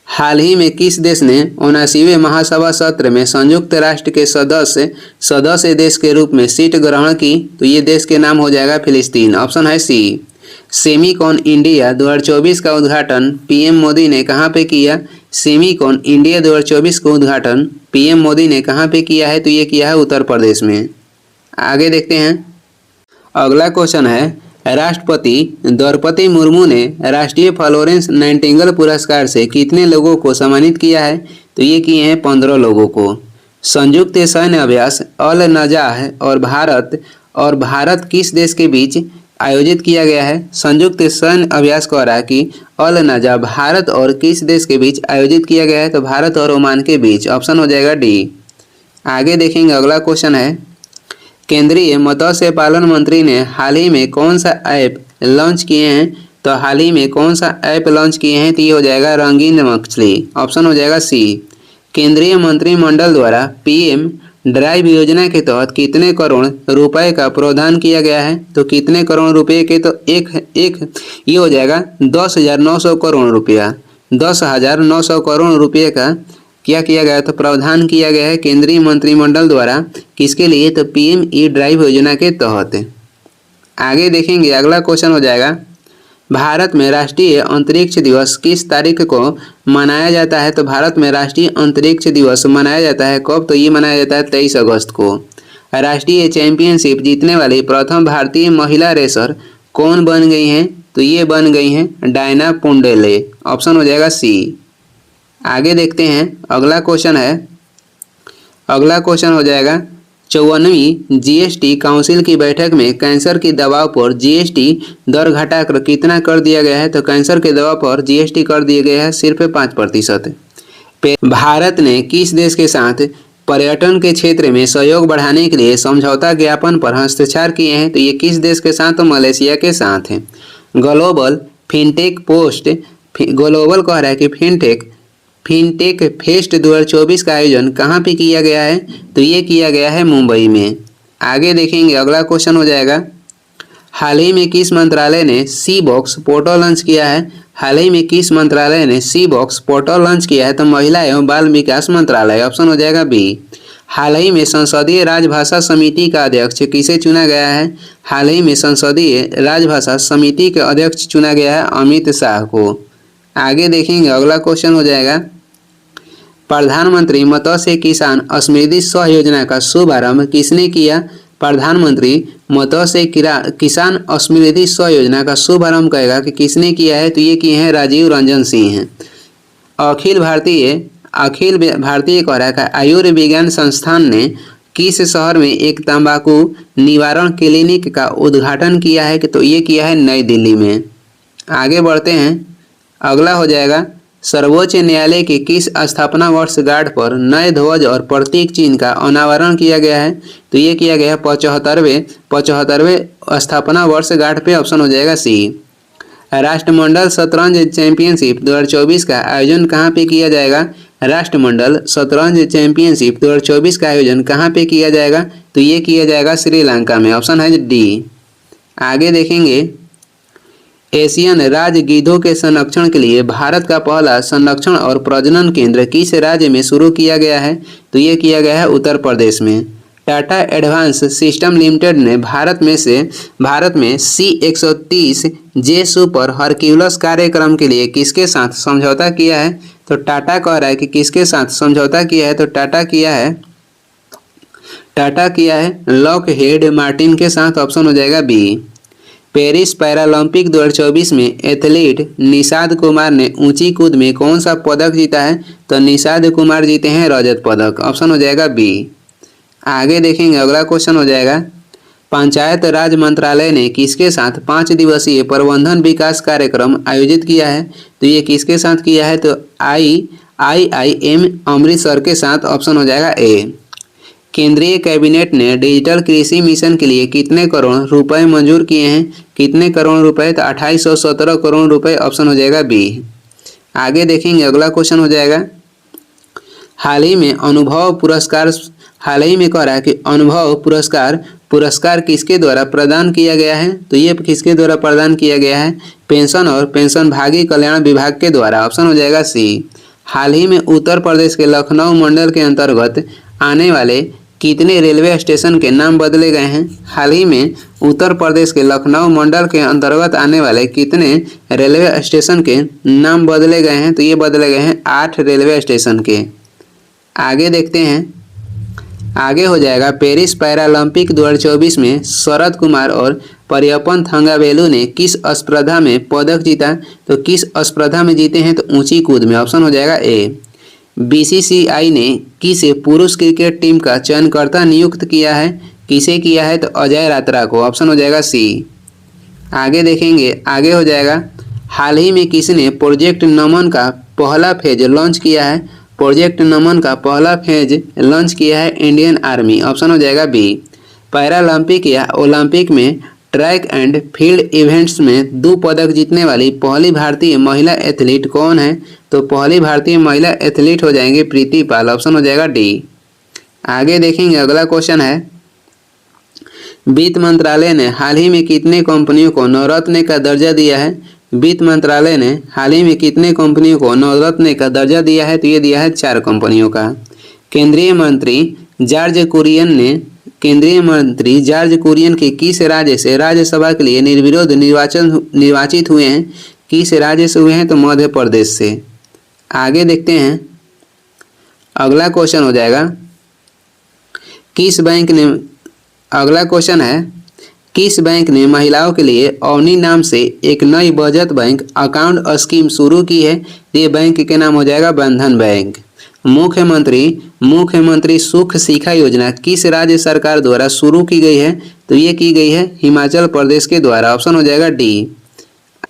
हाल ही में किस देश ने 79वें महासभा सत्र में संयुक्त राष्ट्र के सदस्य देश के रूप में सीट ग्रहण की? तो ये देश के नाम हो जाएगा फिलिस्तीन। ऑप्शन है सी। सेमीकॉन इंडिया 2024 का उद्घाटन पीएम मोदी ने कहाँ पे किया? सेमीकॉन इंडिया 2024 का उद्घाटन पीएम मोदी ने कहाँ पे किया है? तो ये किया है उत्तर प्रदेश में। आगे देखते हैं। अगला क्वेश्चन है। राष्ट्रपति द्रौपदी मुर्मू ने राष्ट्रीय फ्लोरेंस नाइटिंगेल पुरस्कार से कितने लोगों को सम्मानित किया है? तो ये किए हैं 15 लोगों को। संयुक्त सैन्य अभ्यास अल नजाह और भारत किस देश के बीच आयोजित किया गया है? संयुक्त सैन्य अभ्यास कह रहा है कि अल नजा भारत और किस देश के बीच आयोजित किया गया है? तो भारत और ओमान के बीच। ऑप्शन हो जाएगा डी। आगे देखेंगे। अगला क्वेश्चन है। केंद्रीय मत्स्य पालन मंत्री ने हाल ही में कौन सा ऐप लॉन्च किए हैं? तो हाल ही में कौन सा ऐप लॉन्च किए हैं? तो ये हो जाएगा रंगीन मछली। ऑप्शन हो जाएगा सी। केंद्रीय मंत्रिमंडल द्वारा पीएम ड्राइव योजना के तहत कितने करोड़ रुपए का प्रावधान किया गया है? तो कितने करोड़ रुपए के? तो एक ये हो जाएगा 10,900 करोड़ रुपया। 10,900 करोड़ रुपये का क्या किया गया? तो प्रावधान किया गया है केंद्रीय मंत्रिमंडल द्वारा। किसके लिए? तो पीएम ई ड्राइव योजना के तहत। आगे देखेंगे। अगला क्वेश्चन हो जाएगा। भारत में राष्ट्रीय अंतरिक्ष दिवस किस तारीख को मनाया जाता है? तो भारत में राष्ट्रीय अंतरिक्ष दिवस मनाया जाता है कब? तो ये मनाया जाता है 23 अगस्त को। राष्ट्रीय चैंपियनशिप जीतने वाली प्रथम भारतीय महिला रेसर कौन बन गई हैं? तो ये बन गई हैं डायना पुंडेले। ऑप्शन हो जाएगा सी। आगे देखते हैं। अगला क्वेश्चन है। अगला क्वेश्चन हो जाएगा। 54वीं जीएसटी काउंसिल की बैठक में कैंसर की दवाओं पर जीएसटी दर घटाकर कितना कर दिया गया है? तो कैंसर के दवा पर जीएसटी कर दिए गए हैं सिर्फ 5%। भारत ने किस देश के साथ पर्यटन के क्षेत्र में सहयोग बढ़ाने के लिए समझौता ज्ञापन पर हस्ताक्षर किए हैं? तो ये किस देश के साथ? तो मलेशिया के साथ है। ग्लोबल फिनटेक ग्लोबल कह रहा है कि फिनटेक फेस्ट 2024 का आयोजन कहाँ पे किया गया है? तो ये किया गया है मुंबई में। आगे देखेंगे। अगला क्वेश्चन हो जाएगा। हाल ही में किस मंत्रालय ने सी बॉक्स पोर्टल लॉन्च किया है? हाल ही में किस मंत्रालय ने सी बॉक्स पोर्टल लॉन्च किया है? तो महिला एवं बाल विकास मंत्रालय। ऑप्शन हो जाएगा बी। हाल ही में संसदीय राजभाषा समिति का अध्यक्ष किसे चुना गया है? हाल ही में संसदीय राजभाषा समिति के अध्यक्ष चुना गया है अमित शाह को। आगे देखेंगे। अगला क्वेश्चन हो जाएगा। प्रधानमंत्री मत्स्य किसान समृद्धि सह योजना का शुभारंभ किसने किया? प्रधानमंत्री मत्स्य किसान समृद्धि सह योजना का शुभारंभ कहेगा कि किसने किया है? तो ये किए हैं राजीव रंजन सिंह हैं। अखिल भारतीय अखिल भारतीय कह रहा है आयुर्विज्ञान संस्थान ने किस शहर में एक तंबाकू निवारण क्लिनिक का उद्घाटन किया है? तो ये किया है नई दिल्ली में। आगे बढ़ते हैं, अगला हो जाएगा सर्वोच्च न्यायालय के किस स्थापना वर्षगांठ पर नए ध्वज और प्रतीक चिन्ह का अनावरण किया गया है? तो ये किया गया है 75वें स्थापना वर्षगांठ पे। ऑप्शन हो जाएगा सी। राष्ट्रमंडल शतरंज चैंपियनशिप 2024 का आयोजन कहाँ पे किया जाएगा? राष्ट्रमंडल शतरंज चैंपियनशिप 2024 का आयोजन कहाँ पे किया जाएगा? तो ये किया जाएगा श्रीलंका में। ऑप्शन है डी। आगे देखेंगे, एशियन राजगिद्धों के संरक्षण के लिए भारत का पहला संरक्षण और प्रजनन केंद्र किस राज्य में शुरू किया गया है? तो ये किया गया है उत्तर प्रदेश में। टाटा एडवांस सिस्टम लिमिटेड ने भारत में C-130J सुपर हरक्यूलस कार्यक्रम के लिए किसके साथ समझौता किया है? तो टाटा कह रहा है कि किसके साथ समझौता किया है? तो टाटा किया है लॉकहीड मार्टिन के साथ। ऑप्शन हो जाएगा बी। पेरिस पैरालंपिक 2024 में एथलीट निषाद कुमार ने ऊंची कूद में कौन सा पदक जीता है? तो निषाद कुमार जीते हैं रजत पदक। ऑप्शन हो जाएगा बी। आगे देखेंगे, अगला क्वेश्चन हो जाएगा, पंचायत राज मंत्रालय ने किसके साथ 5 दिवसीय प्रबंधन विकास कार्यक्रम आयोजित किया है? तो ये किसके साथ किया है? तो IIM अमृतसर के साथ। ऑप्शन हो जाएगा ए। केंद्रीय कैबिनेट ने डिजिटल कृषि मिशन के लिए कितने करोड़ रुपए मंजूर किए हैं? कितने करोड़ रुपए? तो 2817 करोड़ रुपए। ऑप्शन हो जाएगा बी। आगे देखेंगे, अगला क्वेश्चन हो जाएगा, हाल ही में कह रहा है कि अनुभव पुरस्कार किसके द्वारा प्रदान किया गया है? तो ये किसके द्वारा प्रदान किया गया है? पेंशन और पेंशनभागी कल्याण विभाग के द्वारा। ऑप्शन हो जाएगा सी। हाल ही में उत्तर प्रदेश के लखनऊ मंडल के अंतर्गत आने वाले कितने रेलवे स्टेशन के नाम बदले गए हैं? हाल ही में उत्तर प्रदेश के लखनऊ मंडल के अंतर्गत आने वाले कितने रेलवे स्टेशन के नाम बदले गए हैं? तो ये बदले गए हैं 8 रेलवे स्टेशन के। आगे देखते हैं, आगे हो जाएगा, पेरिस पैरालंपिक 2024 में शरद कुमार और परियपन थंगावेलु ने किस स्पर्धा में पदक जीता? तो किस स्पर्धा में जीते हैं? तो ऊंची कूद में। ऑप्शन हो जाएगा ए। BCCI ने किस पुरुष क्रिकेट टीम का चयनकर्ता नियुक्त किया है? किसे किया है? तो अजय रात्रा को। ऑप्शन हो जाएगा सी। आगे देखेंगे, आगे हो जाएगा, हाल ही में किसने प्रोजेक्ट नमन का पहला फेज लॉन्च किया है? प्रोजेक्ट नमन का पहला फेज लॉन्च किया है इंडियन आर्मी। ऑप्शन हो जाएगा बी। पैरालंपिक या ओलंपिक में ट्रैक एंड फील्ड इवेंट्स में 2 पदक जीतने वाली पहली भारतीय महिला एथलीट कौन है? तो पहली भारतीय महिला एथलीट हो जाएंगे प्रीति पाल। ऑप्शन हो जाएगा डी। आगे देखेंगे, अगला क्वेश्चन है, वित्त मंत्रालय ने हाल ही में कितने कंपनियों को नवरत्न का दर्जा दिया है? वित्त मंत्रालय ने हाल ही में कितने कंपनियों को नवरत्न का दर्जा दिया है? तो ये दिया है 4 कंपनियों का। केंद्रीय मंत्री जॉर्ज कुरियन के किस राज्य से राज्यसभा के लिए निर्विरोध निर्वाचित हुए हैं? किस राज्य से हुए हैं? तो मध्य प्रदेश से। आगे देखते हैं, अगला क्वेश्चन हो जाएगा, अगला क्वेश्चन है, किस बैंक ने महिलाओं के लिए अवनी नाम से एक नई बचत बैंक अकाउंट स्कीम शुरू की है? ये बैंक के नाम हो जाएगा बंधन बैंक। मुख्यमंत्री सुख शिखा योजना किस राज्य सरकार द्वारा शुरू की गई है? तो ये की गई है हिमाचल प्रदेश के द्वारा। ऑप्शन हो जाएगा डी।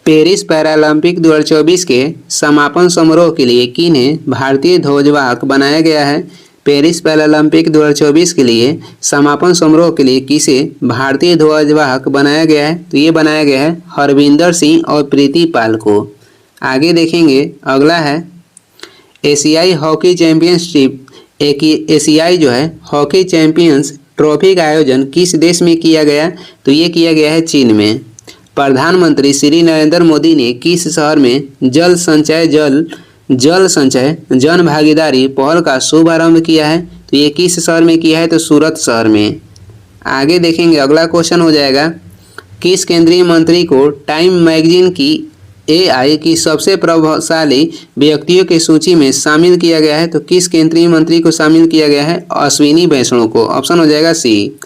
पेरिस पैरालंपिक 2024 के समापन समारोह के लिए किन्हें भारतीय ध्वजवाहक बनाया गया है? पेरिस पैरालंपिक 2024 के लिए समापन समारोह के लिए किसे भारतीय ध्वजवाहक बनाया गया है? तो ये बनाया गया है हरविंदर सिंह और प्रीति पाल को। आगे देखेंगे, अगला है, एशियाई हॉकी चैंपियनशिप एशियाई जो है हॉकी चैंपियंस ट्रॉफी का आयोजन किस देश में किया गया? तो ये किया गया है चीन में। प्रधानमंत्री श्री नरेंद्र मोदी ने किस शहर में जल संचय जन भागीदारी पहल का शुभारंभ किया है? तो ये किस शहर में किया है? तो सूरत शहर में। आगे देखेंगे, अगला क्वेश्चन हो जाएगा, किस केंद्रीय मंत्री को टाइम मैगजीन की AI की सबसे प्रभावशाली व्यक्तियों की सूची में शामिल किया गया है? तो किस केंद्रीय मंत्री को शामिल किया गया है? अश्विनी वैष्णव को। ऑप्शन हो जाएगा सी।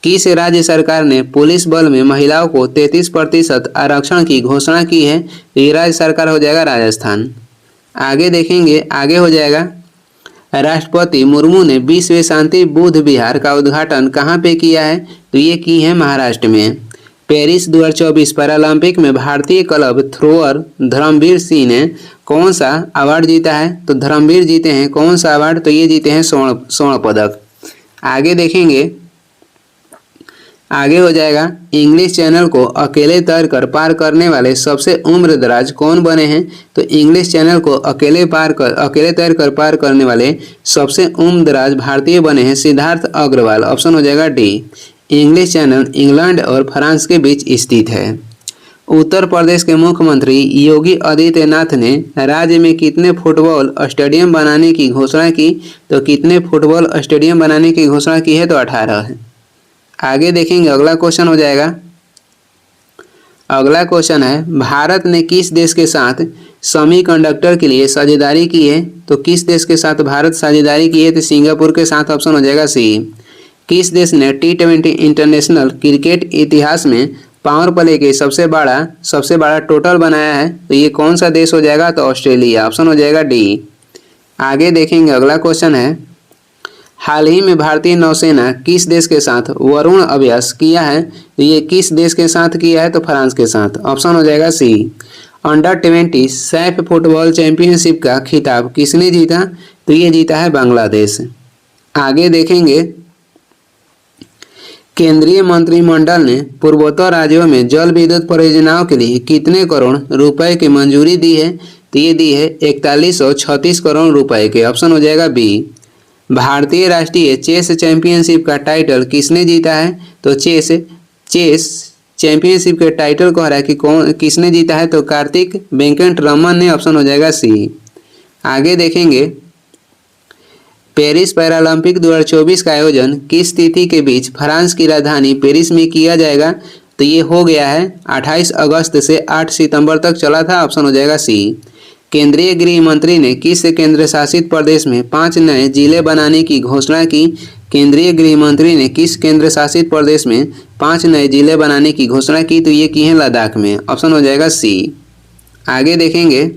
किस राज्य सरकार ने पुलिस बल में महिलाओं को 33% आरक्षण की घोषणा की है? ये राज्य सरकार हो जाएगा राजस्थान। आगे देखेंगे, आगे हो जाएगा, राष्ट्रपति मुर्मू ने 20वें शांति बुद्ध विहार का उद्घाटन कहाँ पे किया है? तो ये की है महाराष्ट्र में। पेरिस 2024 पैरालंपिक में भारतीय क्लब थ्रोअर धर्मवीर सिंह ने कौन सा अवार्ड जीता है? तो धर्मवीर जीते हैं कौन सा अवार्ड? तो ये जीते हैं स्वर्ण पदक। आगे देखेंगे, आगे हो जाएगा, इंग्लिश चैनल को अकेले तैरकर पार करने वाले सबसे उम्रदराज कौन बने हैं? तो इंग्लिश चैनल को अकेले तैरकर पार करने वाले सबसे उम्रदराज भारतीय बने हैं सिद्धार्थ अग्रवाल। ऑप्शन हो जाएगा डी। इंग्लिश चैनल इंग्लैंड और फ्रांस के बीच स्थित है। उत्तर प्रदेश के मुख्यमंत्री योगी आदित्यनाथ ने राज्य में कितने फुटबॉल स्टेडियम बनाने की घोषणा की? तो कितने फुटबॉल स्टेडियम बनाने की घोषणा की है? तो 18 है। आगे देखेंगे, अगला क्वेश्चन हो जाएगा, अगला क्वेश्चन है, भारत ने किस देश के साथ सेमीकंडक्टर के लिए साझेदारी की है? तो किस देश के साथ भारत साझेदारी की है? तो सिंगापुर के साथ। ऑप्शन हो जाएगा सी। किस देश ने T20 इंटरनेशनल क्रिकेट इतिहास में पावर प्ले के सबसे बड़ा टोटल बनाया है? तो ये कौन सा देश हो जाएगा? तो ऑस्ट्रेलिया। ऑप्शन हो जाएगा डी। आगे देखेंगे, अगला क्वेश्चन है, हाल ही में भारतीय नौसेना किस देश के साथ वरुण अभ्यास किया है? तो ये किस देश के साथ किया है? तो फ्रांस के साथ। ऑप्शन हो जाएगा सी। अंडर-20 सैफ फुटबॉल चैंपियनशिप का खिताब किसने जीता? तो ये जीता है बांग्लादेश। आगे देखेंगे, केंद्रीय मंत्रिमंडल ने पूर्वोत्तर राज्यों में जल विद्युत परियोजनाओं के लिए कितने करोड़ रुपए की मंजूरी दी है? तो ये दी है 4136 करोड़ रुपए के। ऑप्शन हो जाएगा बी। भारतीय राष्ट्रीय चेस चैंपियनशिप का टाइटल किसने जीता है? तो चेस चैंपियनशिप के टाइटल को हरा कि किसने जीता है? तो कार्तिक वेंकटरमन ने। ऑप्शन हो जाएगा सी। आगे देखेंगे, पेरिस पैरालंपिक 2024 का आयोजन किस तिथि के बीच फ्रांस की राजधानी पेरिस में किया जाएगा? तो ये हो गया है 28 अगस्त से 8 सितंबर तक चला था। ऑप्शन हो जाएगा सी। केंद्रीय गृह मंत्री ने किस केंद्र शासित प्रदेश में 5 नए जिले बनाने की घोषणा की? केंद्रीय गृह मंत्री ने किस केंद्र शासित प्रदेश में 5 नए जिले बनाने की घोषणा की? तो ये की है लद्दाख में। ऑप्शन हो जाएगा सी। आगे देखेंगे,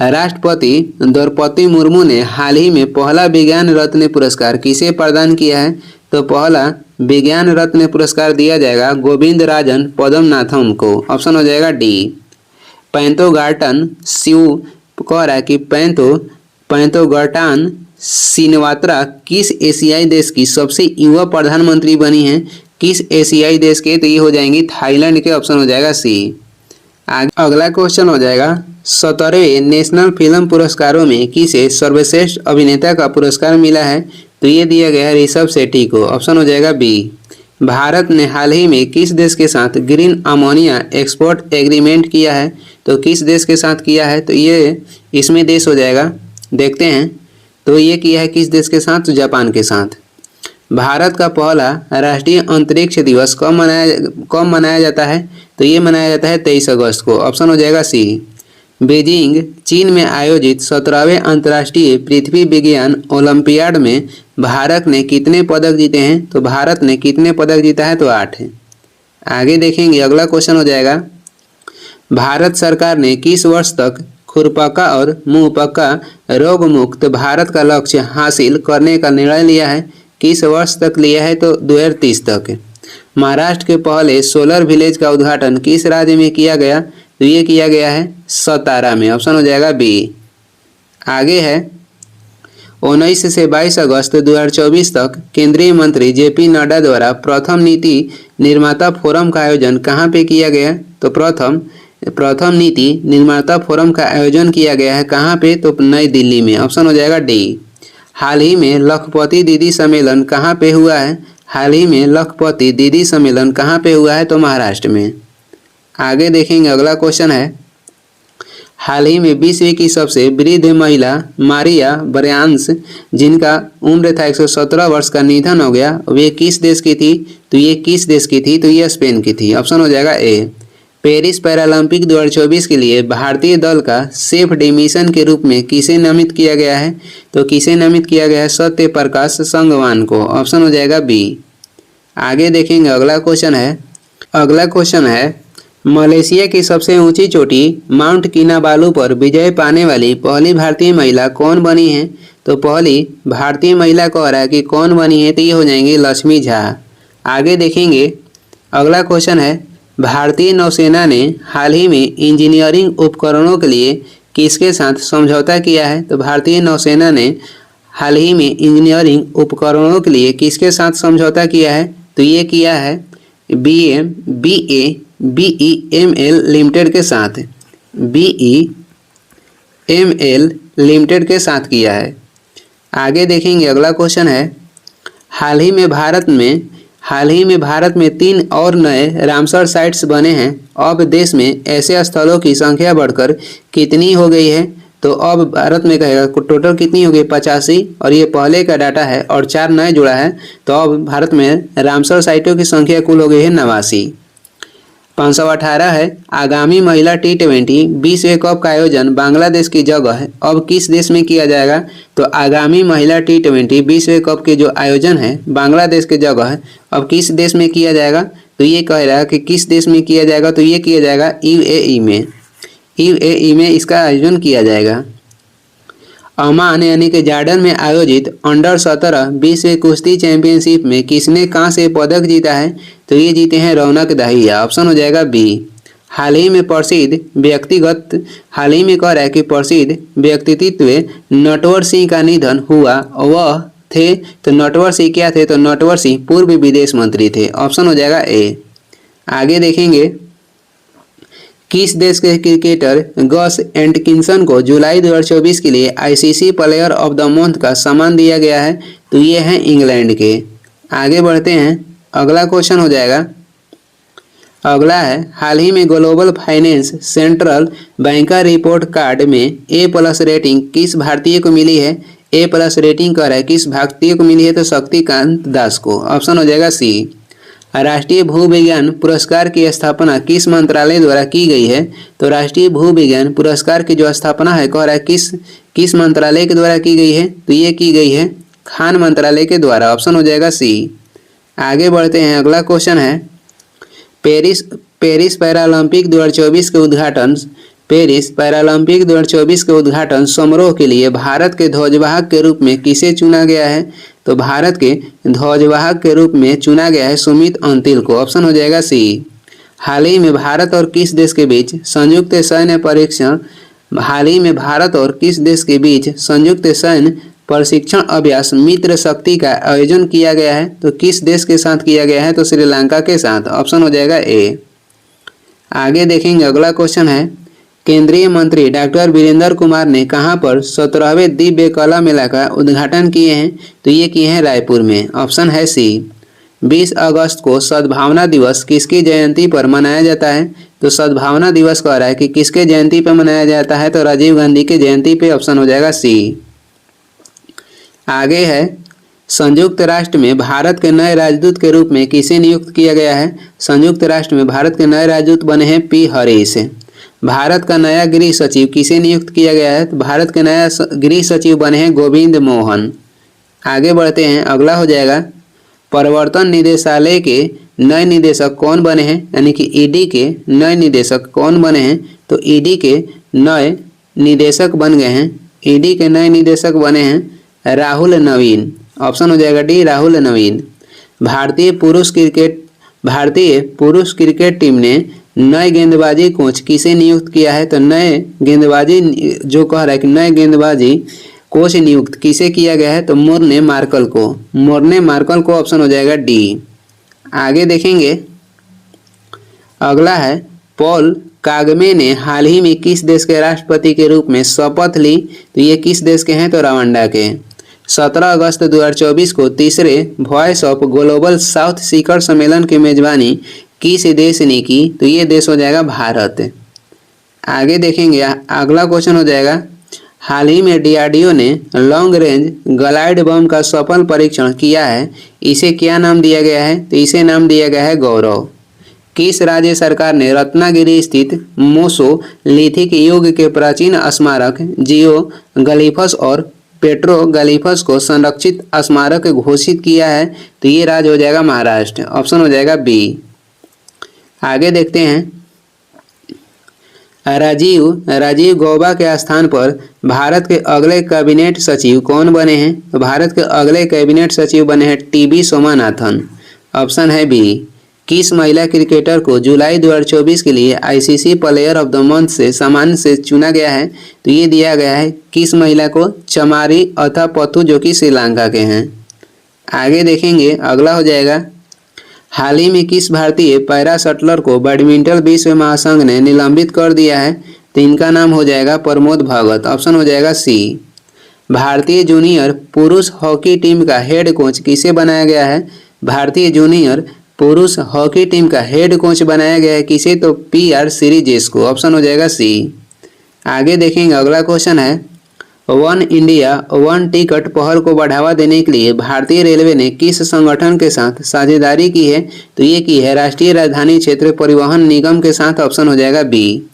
राष्ट्रपति द्रौपदी मुर्मू ने हाल ही में पहला विज्ञान रत्न पुरस्कार किसे प्रदान किया है? तो पहला विज्ञान रत्न पुरस्कार दिया जाएगा गोविंद राजन पद्मनाथम को। ऑप्शन हो जाएगा डी। पैंतोगाटन शिव कह रहा है कि पैंतोगाटन सिनवात्रा किस एशियाई देश की सबसे युवा प्रधानमंत्री बनी है? किस एशियाई देश के? तो ये हो जाएंगी थाईलैंड के। ऑप्शन हो जाएगा सी। अगला क्वेश्चन हो जाएगा, 17वें नेशनल फिल्म पुरस्कारों में किसे सर्वश्रेष्ठ अभिनेता का पुरस्कार मिला है? तो ये दिया गया है ऋषभ शेट्टी को। ऑप्शन हो जाएगा बी। भारत ने हाल ही में किस देश के साथ ग्रीन अमोनिया एक्सपोर्ट एग्रीमेंट किया है? तो किस देश के साथ किया है? तो ये इसमें देश हो जाएगा, देखते हैं। तो ये किया है किस देश के साथ? तो जापान के साथ। भारत का पहला राष्ट्रीय अंतरिक्ष दिवस कब मनाया जाता है? तो ये मनाया जाता है 23 अगस्त को। ऑप्शन हो जाएगा सी। बीजिंग चीन में आयोजित 17वें अंतर्राष्ट्रीय पृथ्वी विज्ञान ओलंपियाड में भारत ने कितने पदक जीते हैं? तो भारत ने कितने पदक जीता है? तो 8 है। आगे देखेंगे, अगला क्वेश्चन हो जाएगा, भारत सरकार ने किस वर्ष तक खुरपका और मुंहपका रोग मुक्त भारत का लक्ष्य हासिल करने का निर्णय लिया है? किस वर्ष तक लिया है? तो 2030 तक। महाराष्ट्र के पहले सोलर विलेज का उद्घाटन किस राज्य में किया गया? तो ये किया गया है सतारा में। ऑप्शन हो जाएगा बी। आगे है, 19 से 22 अगस्त 2024 तक केंद्रीय मंत्री जेपी नड्डा द्वारा प्रथम नीति निर्माता फोरम का आयोजन कहाँ पे किया गया? तो प्रथम नीति निर्माता फोरम का आयोजन किया गया है कहाँ पे? तो नई दिल्ली में। ऑप्शन हो जाएगा डी। हाल ही में लखपति दीदी सम्मेलन कहाँ पे हुआ है? हाल ही में लखपति दीदी सम्मेलन कहाँ पे हुआ है? तो महाराष्ट्र में। आगे देखेंगे, अगला क्वेश्चन है, हाल ही में विश्व की सबसे वृद्ध महिला मारिया ब्रायन्स जिनका उम्र था 117 वर्ष का निधन हो गया, वे किस देश की थी? तो ये किस देश की थी? तो ये स्पेन की थी। ऑप्शन हो जाएगा ए। पेरिस पैरालंपिक 2024 के लिए भारतीय दल का सेफ डिमिशन के रूप में किसे नामित किया गया है? तो किसे नामित किया गया है? सत्य प्रकाश संगवान को। ऑप्शन हो जाएगा बी। आगे देखेंगे, अगला क्वेश्चन है, मलेशिया की सबसे ऊंची चोटी माउंट किनाबालू पर विजय पाने वाली पहली भारतीय महिला कौन बनी है? तो पहली भारतीय महिला कह रहा है कि कौन बनी है, तो ये हो जाएंगी लक्ष्मी झा। आगे देखेंगे, अगला क्वेश्चन है, भारतीय नौसेना ने हाल ही में इंजीनियरिंग उपकरणों के लिए किसके साथ समझौता किया है? तो भारतीय नौसेना ने हाल ही में इंजीनियरिंग उपकरणों के लिए किसके साथ समझौता किया है? तो ये किया है BEML लिमिटेड के साथ, BEML लिमिटेड के साथ किया है। आगे देखेंगे, अगला क्वेश्चन है, हाल ही में भारत में 3 और नए रामसर साइट्स बने हैं। अब देश में ऐसे स्थलों की संख्या बढ़कर कितनी हो गई है? तो अब भारत में कहेगा टोटल कितनी हो गई? 85, और ये पहले का डाटा है और 4 नए जुड़ा है, तो अब भारत में रामसर साइटों की संख्या कुल हो गई है 89। 518 है, आगामी महिला T20 विश्व कप का आयोजन बांग्लादेश की जगह अब किस देश में किया जाएगा? तो आगामी महिला T20 विश्व कप के जो आयोजन है बांग्लादेश की जगह अब किस देश में किया जाएगा? तो ये कह रहा है कि किस देश में किया जाएगा, तो ये किया जाएगा UAE में, UAE में इसका आयोजन किया जाएगा। ओमान यानी कि जॉर्डन में आयोजित अंडर 17 विश्व कुश्ती चैंपियनशिप में किसने कांस्य पदक जीता है? तो ये जीते हैं रौनक दाहिया। ऑप्शन हो जाएगा बी। हाल ही में कह रहा है कि प्रसिद्ध व्यक्तित्व नटवर सिंह का निधन हुआ, वह थे, तो नटवर सिंह क्या थे? तो नटवर सिंह पूर्व विदेश मंत्री थे। ऑप्शन हो जाएगा ए। आगे देखेंगे, किस देश के क्रिकेटर गस एटकिंसन को जुलाई 2024 के लिए ICC player of the month का सम्मान दिया गया है? तो ये हैं इंग्लैंड के। आगे बढ़ते हैं, अगला क्वेश्चन हो जाएगा, अगला है, हाल ही में global finance central banker report card में A+ रेटिंग किस भारतीय को मिली है? A+ रेटिंग कर रहा है किस भारतीय को मिली है? तो शक्तिकांत दास को। ऑप्शन हो जाएगा सी। राष्ट्रीय भूविज्ञान पुरस्कार की स्थापना किस मंत्रालय द्वारा की गई है? तो राष्ट्रीय भूविज्ञान पुरस्कार की जो स्थापना है कह रहा है किस मंत्रालय के द्वारा की गई है? तो ये की गई है खान मंत्रालय के द्वारा। ऑप्शन हो जाएगा सी। आगे बढ़ते हैं, अगला क्वेश्चन है, पेरिस पैरालंपिक 2024 के उद्घाटन पेरिस पैरालंपिक 2024 के उद्घाटन समारोह के लिए भारत के ध्वजवाहक के रूप में किसे चुना गया है? तो भारत के ध्वजवाहक के रूप में चुना गया है सुमित अंतिल को। ऑप्शन हो जाएगा सी। हाल ही में भारत और किस देश के बीच संयुक्त सैन्य प्रशिक्षण अभ्यास मित्र शक्ति का आयोजन किया गया है? तो किस देश के साथ किया गया है? तो श्रीलंका के साथ। ऑप्शन हो जाएगा ए। आगे देखेंगे, अगला क्वेश्चन है, केंद्रीय मंत्री डॉक्टर वीरेंद्र कुमार ने कहां पर 17वें दिव्य कला मेला का उद्घाटन किए हैं? तो ये किए हैं रायपुर में। ऑप्शन है सी। 20 अगस्त को सद्भावना दिवस किसकी जयंती पर मनाया जाता है? तो सद्भावना दिवस कह रहा है कि किसके जयंती पर मनाया जाता है? तो राजीव गांधी के जयंती पे। ऑप्शन हो जाएगा सी। आगे है, संयुक्त राष्ट्र में भारत के नए राजदूत के रूप में किसे नियुक्त किया गया है? संयुक्त राष्ट्र में भारत के नए राजदूत बने हैं P. हरीश। भारत का नया गृह सचिव किसे नियुक्त किया गया है? तो भारत के नया गृह सचिव बने हैं गोविंद मोहन। आगे बढ़ते हैं, अगला हो जाएगा, प्रवर्तन निदेशालय के नए निदेशक कौन बने हैं? यानी कि ईडी के नए निदेशक कौन बने हैं? तो ईडी के नए निदेशक बन गए हैं, ईडी के नए निदेशक बने हैं राहुल नवीन। ऑप्शन हो जाएगा डी, राहुल नवीन। भारतीय पुरुष क्रिकेट टीम ने नए गेंदबाजी कोच किसे नियुक्त किया है? तो नए गेंदबाजी जो कह रहा है कि नए गेंदबाजी कोच नियुक्त किसे किया गया है? तो मोर्ने मार्कल को। ऑप्शन हो जाएगा डी। आगे देखेंगे, अगला है, पॉल कागमे ने हाल ही में किस देश के राष्ट्रपति के रूप में शपथ ली? तो ये किस देश के हैं? तो रवांडा के। 17 अगस्त 2024 को तीसरे वॉइस ऑफ ग्लोबल साउथ शिखर सम्मेलन की मेजबानी किस देश ने की? तो ये देश हो जाएगा भारत। आगे देखेंगे, अगला क्वेश्चन हो जाएगा, हाल ही में DRDO ने लॉन्ग रेंज ग्लाइड बम का सफल परीक्षण किया है, इसे क्या नाम दिया गया है? तो इसे नाम दिया गया है गौरव। किस राज्य सरकार ने रत्नागिरी स्थित मोसोलिथिक युग के प्राचीन स्मारक जियोग्लिफस और पेट्रोग्लिफस को संरक्षित स्मारक घोषित किया है? तो ये राज्य हो जाएगा महाराष्ट्र। ऑप्शन हो जाएगा बी। आगे देखते हैं, राजीव गौबा के स्थान पर भारत के अगले कैबिनेट सचिव कौन बने हैं? तो भारत के अगले कैबिनेट सचिव बने हैं टीबी सोमनाथन। ऑप्शन है बी। किस महिला क्रिकेटर को जुलाई 2024 के लिए ICC player of the month से सम्मान से चुना गया है? तो ये दिया गया है किस महिला को? चमारी अथापथु, जो कि श्रीलंका के हैं। आगे देखेंगे, अगला हो जाएगा, हाल ही में किस भारतीय पैरा शटलर को बैडमिंटन विश्व महासंघ ने निलंबित कर दिया है? तो इनका नाम हो जाएगा प्रमोद भगत। ऑप्शन हो जाएगा सी। भारतीय जूनियर पुरुष हॉकी टीम का हेड कोच किसे बनाया गया है? भारतीय जूनियर पुरुष हॉकी टीम का हेड कोच बनाया गया है किसे? तो PR सीरीजेस को। ऑप्शन हो जाएगा सी। आगे देखेंगे, अगला क्वेश्चन है, वन इंडिया वन टिकट पहल को बढ़ावा देने के लिए भारतीय रेलवे ने किस संगठन के साथ साझेदारी की है? तो ये की है राष्ट्रीय राजधानी क्षेत्र परिवहन निगम के साथ। ऑप्शन हो जाएगा बी।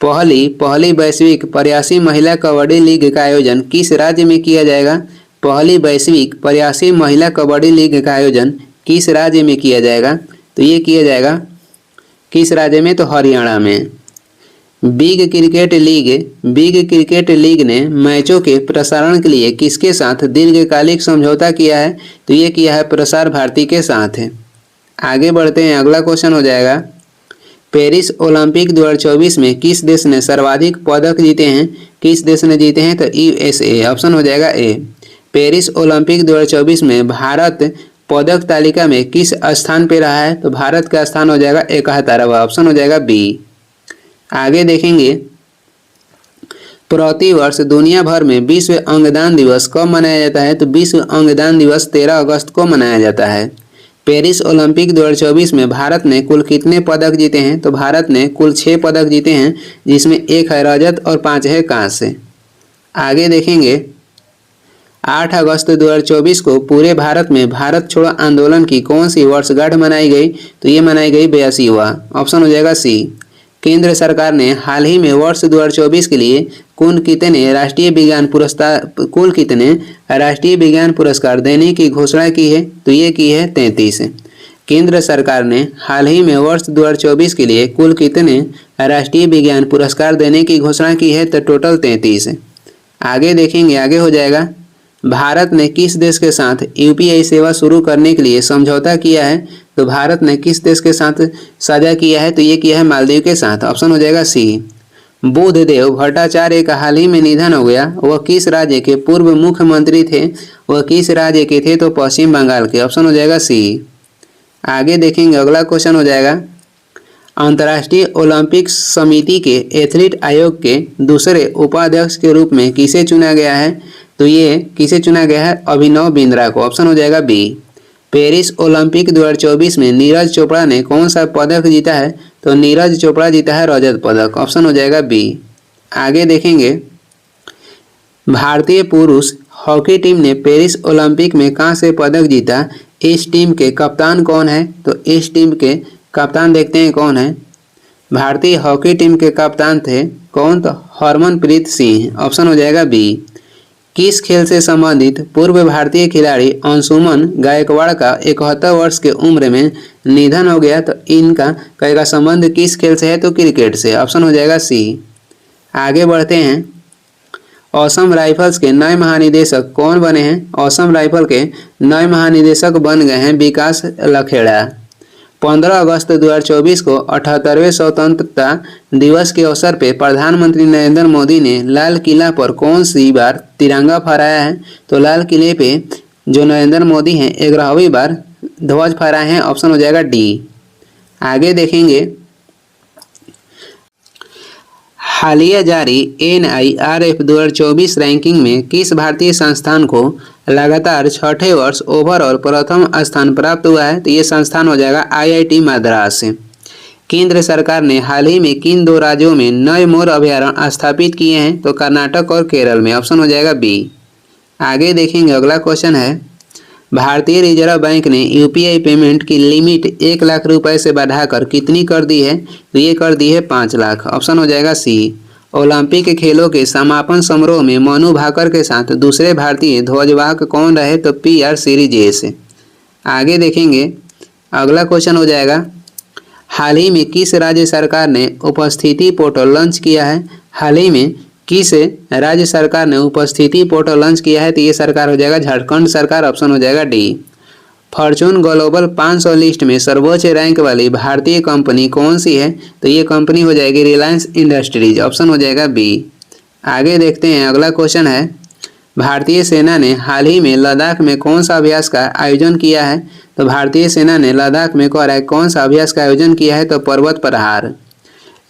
पहली वैश्विक प्रयासी महिला कबड्डी लीग का आयोजन किस राज्य में किया जाएगा? पहली वैश्विक प्रयासी महिला कबड्डी लीग का आयोजन किस राज्य में किया जाएगा? तो ये किया जाएगा किस राज्य में? तो हरियाणा में। बिग क्रिकेट लीग ने मैचों के प्रसारण के लिए किसके साथ दीर्घकालिक समझौता किया है? तो ये किया है प्रसार भारती के साथ है। आगे बढ़ते हैं, अगला क्वेश्चन हो जाएगा, पेरिस ओलंपिक 2024 में किस देश ने सर्वाधिक पदक जीते हैं? किस देश ने जीते हैं? तो USA। ऑप्शन हो जाएगा ए। पेरिस ओलंपिक 2024 में भारत पदक तालिका में किस स्थान पे रहा है? तो भारत का स्थान हो जाएगा 71वां। ऑप्शन हो जाएगा बी। आगे देखेंगे, प्रतिवर्ष दुनिया भर में विश्व अंगदान दिवस कब मनाया जाता है? तो विश्व अंगदान दिवस 13 अगस्त को मनाया जाता है। पेरिस ओलंपिक 2024 में भारत ने कुल कितने पदक जीते हैं? तो भारत ने कुल 6 पदक जीते हैं, जिसमें 1 है रजत और 5 है कांस्य। आगे देखेंगे, 8 अगस्त 2024 को पूरे भारत में भारत छोड़ो आंदोलन की कौन सी वर्षगांठ मनाई गई? तो ये मनाई गई 82वां। ऑप्शन हो जाएगा सी। केंद्र सरकार ने हाल ही में वर्ष 2024 के लिए कुल कितने राष्ट्रीय विज्ञान पुरस्कार देने की घोषणा की है? तो ये की है 33। केंद्र सरकार ने हाल ही में वर्ष 2024 के लिए कुल कितने राष्ट्रीय विज्ञान पुरस्कार देने की घोषणा की है? तो टोटल 33। आगे देखेंगे, आगे हो जाएगा, भारत ने किस देश के साथ UPI सेवा शुरू करने के लिए समझौता किया है? तो भारत ने किस देश के साथ साझा किया है? तो ये किया है मालदीव के साथ। ऑप्शन हो जाएगा सी। बुद्धदेव भट्टाचार्य का हाल ही में निधन हो गया, वह किस राज्य के पूर्व मुख्यमंत्री थे? वह किस राज्य के थे? तो पश्चिम बंगाल के। ऑप्शन हो जाएगा सी। आगे देखेंगे, अगला क्वेश्चन हो जाएगा, अंतर्राष्ट्रीय ओलंपिक समिति के एथलीट आयोग के दूसरे उपाध्यक्ष के रूप में किसे चुना गया है? तो ये किसे चुना गया है? अभिनव बिंद्रा को। ऑप्शन हो जाएगा बी। पेरिस ओलंपिक 2024 में नीरज चोपड़ा ने कौन सा पदक जीता है? तो नीरज चोपड़ा जीता है रजत पदक। ऑप्शन हो जाएगा बी। आगे देखेंगे, भारतीय पुरुष हॉकी टीम ने पेरिस ओलंपिक में कांस्य पदक जीता, इस टीम के कप्तान कौन है? तो इस टीम के कप्तान देखते हैं कौन है। भारतीय हॉकी टीम के कप्तान थे कौन? तो हरमनप्रीत सिंह। ऑप्शन हो जाएगा बी। किस खेल से संबंधित पूर्व भारतीय खिलाड़ी अंशुमन गायकवाड़ का 71 वर्ष के उम्र में निधन हो गया? तो इनका का संबंध किस खेल से है? तो क्रिकेट से। ऑप्शन हो जाएगा सी। आगे बढ़ते हैं, असम राइफल्स के नए महानिदेशक कौन बने हैं? असम राइफल के नए महानिदेशक बन गए हैं विकास लखेड़ा। 15 अगस्त 2024 को 78वें स्वतंत्रता दिवस के अवसर पर प्रधानमंत्री नरेंद्र मोदी ने लाल किला पर कौन सी बार तिरंगा फहराया है? तो लाल किले पे जो नरेंद्र मोदी हैं 11वीं बार ध्वज फहराए हैं। ऑप्शन हो जाएगा डी। आगे देखेंगे, हालिया जारी NIRF 2024 रैंकिंग में किस भारतीय संस्थान को लगातार 6ठे वर्ष ओवरऑल प्रथम स्थान प्राप्त हुआ है? तो ये संस्थान हो जाएगा IIT मद्रास। केंद्र सरकार ने हाल ही में किन 2 राज्यों में नए मोर अभयारण्य स्थापित किए हैं? तो कर्नाटक और केरल में। ऑप्शन हो जाएगा बी। आगे देखेंगे, अगला क्वेश्चन है, भारतीय रिजर्व बैंक ने UPI पेमेंट की लिमिट 1 लाख रुपए से बढ़ाकर कितनी कर दी है? तो ये कर दी है 5 लाख। ऑप्शन हो जाएगा सी। ओलंपिक खेलों के समापन समारोह में मनु भाकर के साथ दूसरे भारतीय ध्वजवाहक कौन रहे? तो PR सीरीजेस। आगे देखेंगे, अगला क्वेश्चन हो जाएगा, हाल ही में किस राज्य सरकार ने उपस्थिति पोर्टल लॉन्च किया है? हाल ही में किस राज्य सरकार ने उपस्थिति पोर्टल लॉन्च किया है? तो ये सरकार हो जाएगा झारखंड सरकार, ऑप्शन हो जाएगा डी। फॉर्चून ग्लोबल 500 लिस्ट में सर्वोच्च रैंक वाली भारतीय कंपनी कौन सी है? तो ये कंपनी हो जाएगी रिलायंस इंडस्ट्रीज, ऑप्शन हो जाएगा बी। आगे देखते हैं, अगला क्वेश्चन है, भारतीय सेना ने हाल ही में लद्दाख में कौन सा अभ्यास का आयोजन किया है? तो भारतीय सेना ने लद्दाख में कौन सा अभ्यास का आयोजन किया है? तो पर्वत प्रहार।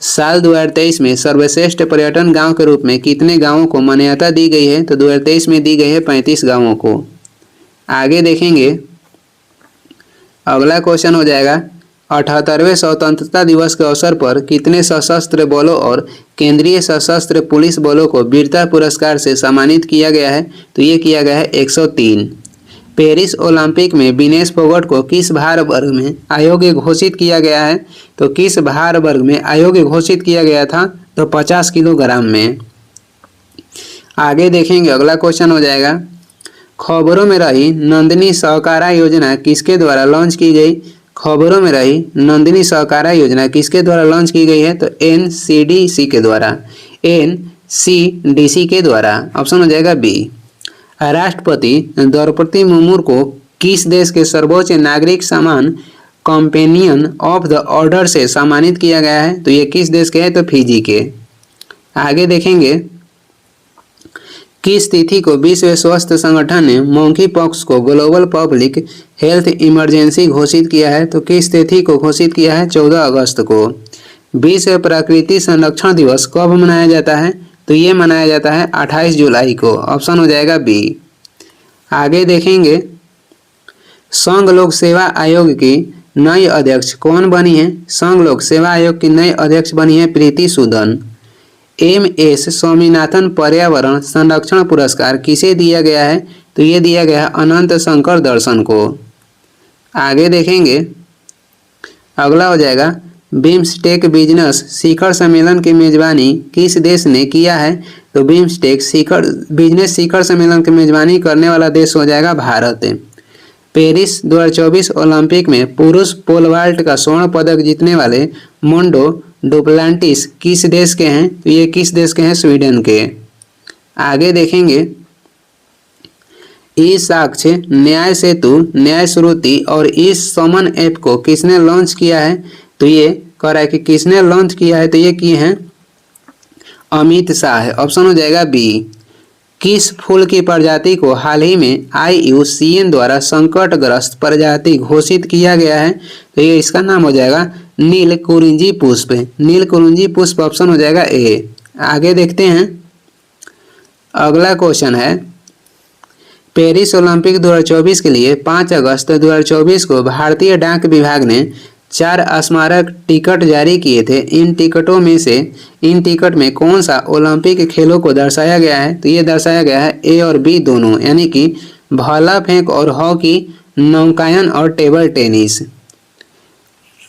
साल 2023 में सर्वश्रेष्ठ पर्यटन गांव के रूप में कितने गांवों को मान्यता दी गई है? तो 2023 में दी गई है 35 गांवों को। आगे देखेंगे, अगला क्वेश्चन हो जाएगा, 78वें स्वतंत्रता दिवस के अवसर पर कितने सशस्त्र बलों और केंद्रीय सशस्त्र पुलिस बलों को वीरता पुरस्कार से सम्मानित किया गया है? तो ये किया गया है 103। पेरिस ओलंपिक में विनेश फोगट को किस भार वर्ग में अयोग्य घोषित किया गया है? तो किस भार वर्ग में अयोग्य घोषित किया गया था? तो 50 किलोग्राम में। आगे देखेंगे, अगला क्वेश्चन हो जाएगा, खबरों में रही नंदिनी सहकारा योजना किसके द्वारा लॉन्च की गई? खबरों में रही नंदिनी सहकारा योजना किसके द्वारा लॉन्च की गई है? तो एनसीडीसी के द्वारा, एनसीडीसी के द्वारा, ऑप्शन हो जाएगा बी। राष्ट्रपति द्रौपदी मुर्मू को किस देश के सर्वोच्च नागरिक सम्मान कंपेनियन ऑफ द ऑर्डर से सम्मानित किया गया है? तो ये किस देश के हैं? तो फिजी के। आगे देखेंगे, किस तिथि को विश्व स्वास्थ्य संगठन ने मॉन्की पॉक्स को ग्लोबल पब्लिक हेल्थ इमरजेंसी घोषित किया है? तो किस तिथि को घोषित किया है? 14 अगस्त को। विश्व प्रकृति संरक्षण दिवस कब मनाया जाता है? तो ये मनाया जाता है 28 जुलाई को, ऑप्शन हो जाएगा बी। आगे देखेंगे, संघ लोक सेवा आयोग की नई अध्यक्ष कौन बनी है? संघ लोक सेवा आयोग की नई अध्यक्ष बनी है प्रीति सूदन। एम.एस. स्वामीनाथन पर्यावरण संरक्षण पुरस्कार किसे दिया गया है? तो ये दिया गया है अनंत शंकर दर्शन को। आगे देखेंगे, अगला हो जाएगा, बिम्स्टेक बिजनेस शिखर सम्मेलन की मेजबानी किस देश ने किया है? तो बिम्स्टेक बिजनेस शिखर सम्मेलन की मेजबानी करने वाला देश हो जाएगा भारत। पेरिस 2024 ओलंपिक में पुरुष पोल वॉल्ट का स्वर्ण पदक जीतने वाले मोंडो डुप्लांटिस किस देश के हैं? तो ये किस देश के हैं? स्वीडन के। आगे देखेंगे, ई साक्ष्य, न्याय सेतु, न्याय श्रुति और ई समन ऐप को किसने लॉन्च किया है? तो ये कह रहा है कि किसने लॉन्च किया है? तो ये किए हैं अमित शाह, ऑप्शन हो जाएगा बी। किस फूल की प्रजाति को हाल ही में IUCN द्वारा संकटग्रस्त प्रजाति घोषित किया गया है? तो ये इसका नाम हो जाएगा नील कुरिंजी पुष्प। नील कुरिंजी पुष्प, ऑप्शन हो जाएगा ए। आगे देखते हैं, अगला क्वेश्चन है, पेरिस ओलंपिक 2024 के लिए 5 अगस्त 2024 को भारतीय डाक विभाग ने 4 स्मारक टिकट जारी किए थे। इन टिकट में कौन सा ओलंपिक खेलों को दर्शाया गया है? तो ये दर्शाया गया है ए और बी दोनों, यानी कि भाला फेंक और हॉकी, नौकायन और टेबल टेनिस।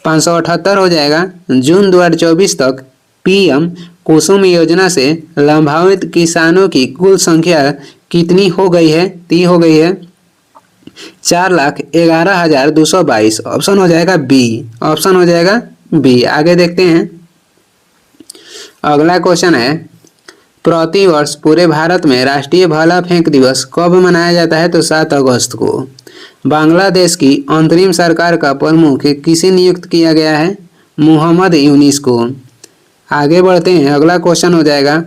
578 हो जाएगा, जून 2024 तक PM कुसुम योजना से लाभान्वित किसानों की कुल संख्या कितनी हो गई है? ती हो गई है 4,11,222, ऑप्शन हो जाएगा बी, ऑप्शन हो जाएगा बी। आगे देखते हैं, अगला क्वेश्चन है, प्रतिवर्ष पूरे भारत में राष्ट्रीय भाला फेंक दिवस कब मनाया जाता है? तो 7 अगस्त को। बांग्लादेश की अंतरिम सरकार का प्रमुख किसे नियुक्त किया गया है? मोहम्मद यूनिस को। आगे बढ़ते हैं, अगला क्वेश्चन हो जाएगा,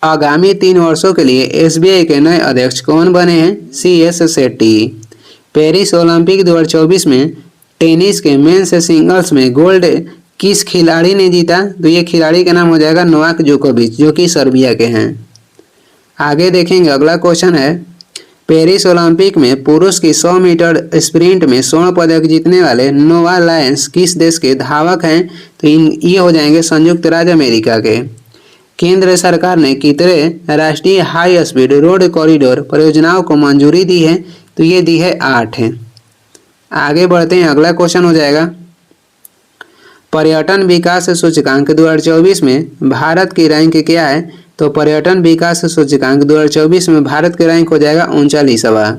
आगामी 3 वर्षों के लिए SBI के नए अध्यक्ष कौन बने हैं? CS शेट्टी। पेरिस ओलंपिक 2024 में टेनिस के मेंस सिंगल्स में गोल्ड किस खिलाड़ी ने जीता? तो ये खिलाड़ी का नाम हो जाएगा नोवाक जोकोविच, जो कि सर्बिया के हैं। आगे देखेंगे, अगला क्वेश्चन है, पेरिस ओलंपिक में पुरुष की 100 मीटर स्प्रिंट में स्वर्ण पदक जीतने वाले नोवा लायंस किस देश के धावक हैं? तो ये हो जाएंगे संयुक्त राज्य अमेरिका के। केंद्र सरकार ने कितने राष्ट्रीय हाई स्पीड रोड कॉरिडोर परियोजनाओं को मंजूरी दी है? तो ये दी है 8 है। आगे बढ़ते हैं, अगला क्वेश्चन हो जाएगा, पर्यटन विकास सूचकांक 2024 में भारत की रैंक क्या है? तो पर्यटन विकास सूचकांक 2024 में भारत की रैंक हो जाएगा 39वां।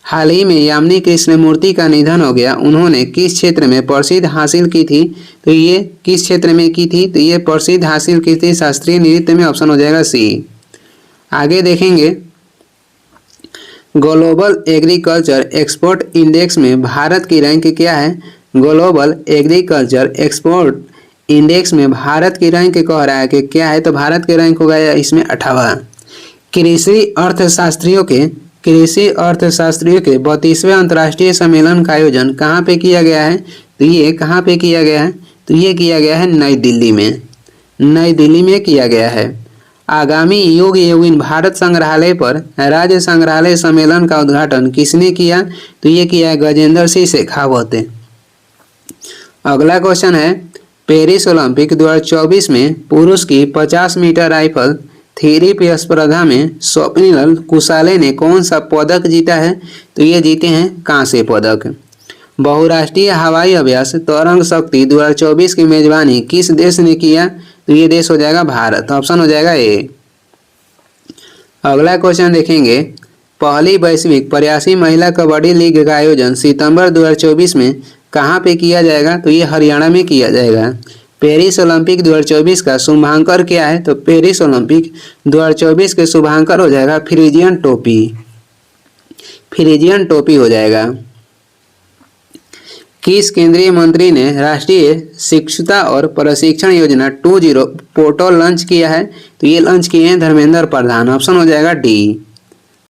हाल ही में यामिनी कृष्णमूर्ति का निधन हो गया, उन्होंने किस क्षेत्र में प्रसिद्ध हासिल की थी? तो ये किस क्षेत्र में की थी? तो ये प्रसिद्ध हासिल की थी शास्त्रीय नृत्य में, ऑप्शन हो जाएगा सी। आगे देखेंगे, ग्लोबल एग्रीकल्चर एक्सपोर्ट इंडेक्स में भारत की रैंक क्या है? ग्लोबल एग्रीकल्चर एक्सपोर्ट इंडेक्स में भारत की रैंक कह रहा है कि क्या है? तो भारत की रैंक होगा इसमें 58। कृषि अर्थशास्त्रियों के 32वें अंतर्राष्ट्रीय सम्मेलन का आयोजन कहाँ पे किया गया है? तो ये कहाँ पे किया गया है? तो ये किया गया है नई दिल्ली में, नई दिल्ली में किया गया है। आगामी योग यौगिक भारत संग्रहालय पर राज्य संग्रहालय सम्मेलन का उद्घाटन किसने किया? तो ये किया है गजेंद्र सिंह शेखावत। अगला क्वेश्चन है, पेरिस ओलंपिक 2024 में पुरुष की 50 मीटर राइफल थ्री पे स्पर्धा में स्वप्निल कुशाले ने कौन सा पदक जीता है? तो ये जीते हैं कांस्य पदक। बहुराष्ट्रीय हवाई अभ्यास तरंग शक्ति 2024 की मेजबानी किस देश ने किया? तो ये देश हो जाएगा भारत, ऑप्शन हो जाएगा ए। अगला क्वेश्चन देखेंगे, पहली वैश्विक प्रयासी महिला कबड्डी लीग का आयोजन सितंबर 2024 में कहाँ पे किया जाएगा? तो ये हरियाणा में किया जाएगा। पेरिस ओलंपिक 2024 का शुभांकर क्या है? तो पेरिस ओलंपिक 2024 के शुभांकर हो जाएगा फ्रिजियन टोपी, फ्रिजियन टोपी हो जाएगा। किस केंद्रीय मंत्री ने राष्ट्रीय शिक्षुता और प्रशिक्षण योजना 2.0 पोर्टल लॉन्च किया है? तो ये लॉन्च किए हैं धर्मेंद्र प्रधान, ऑप्शन हो जाएगा डी।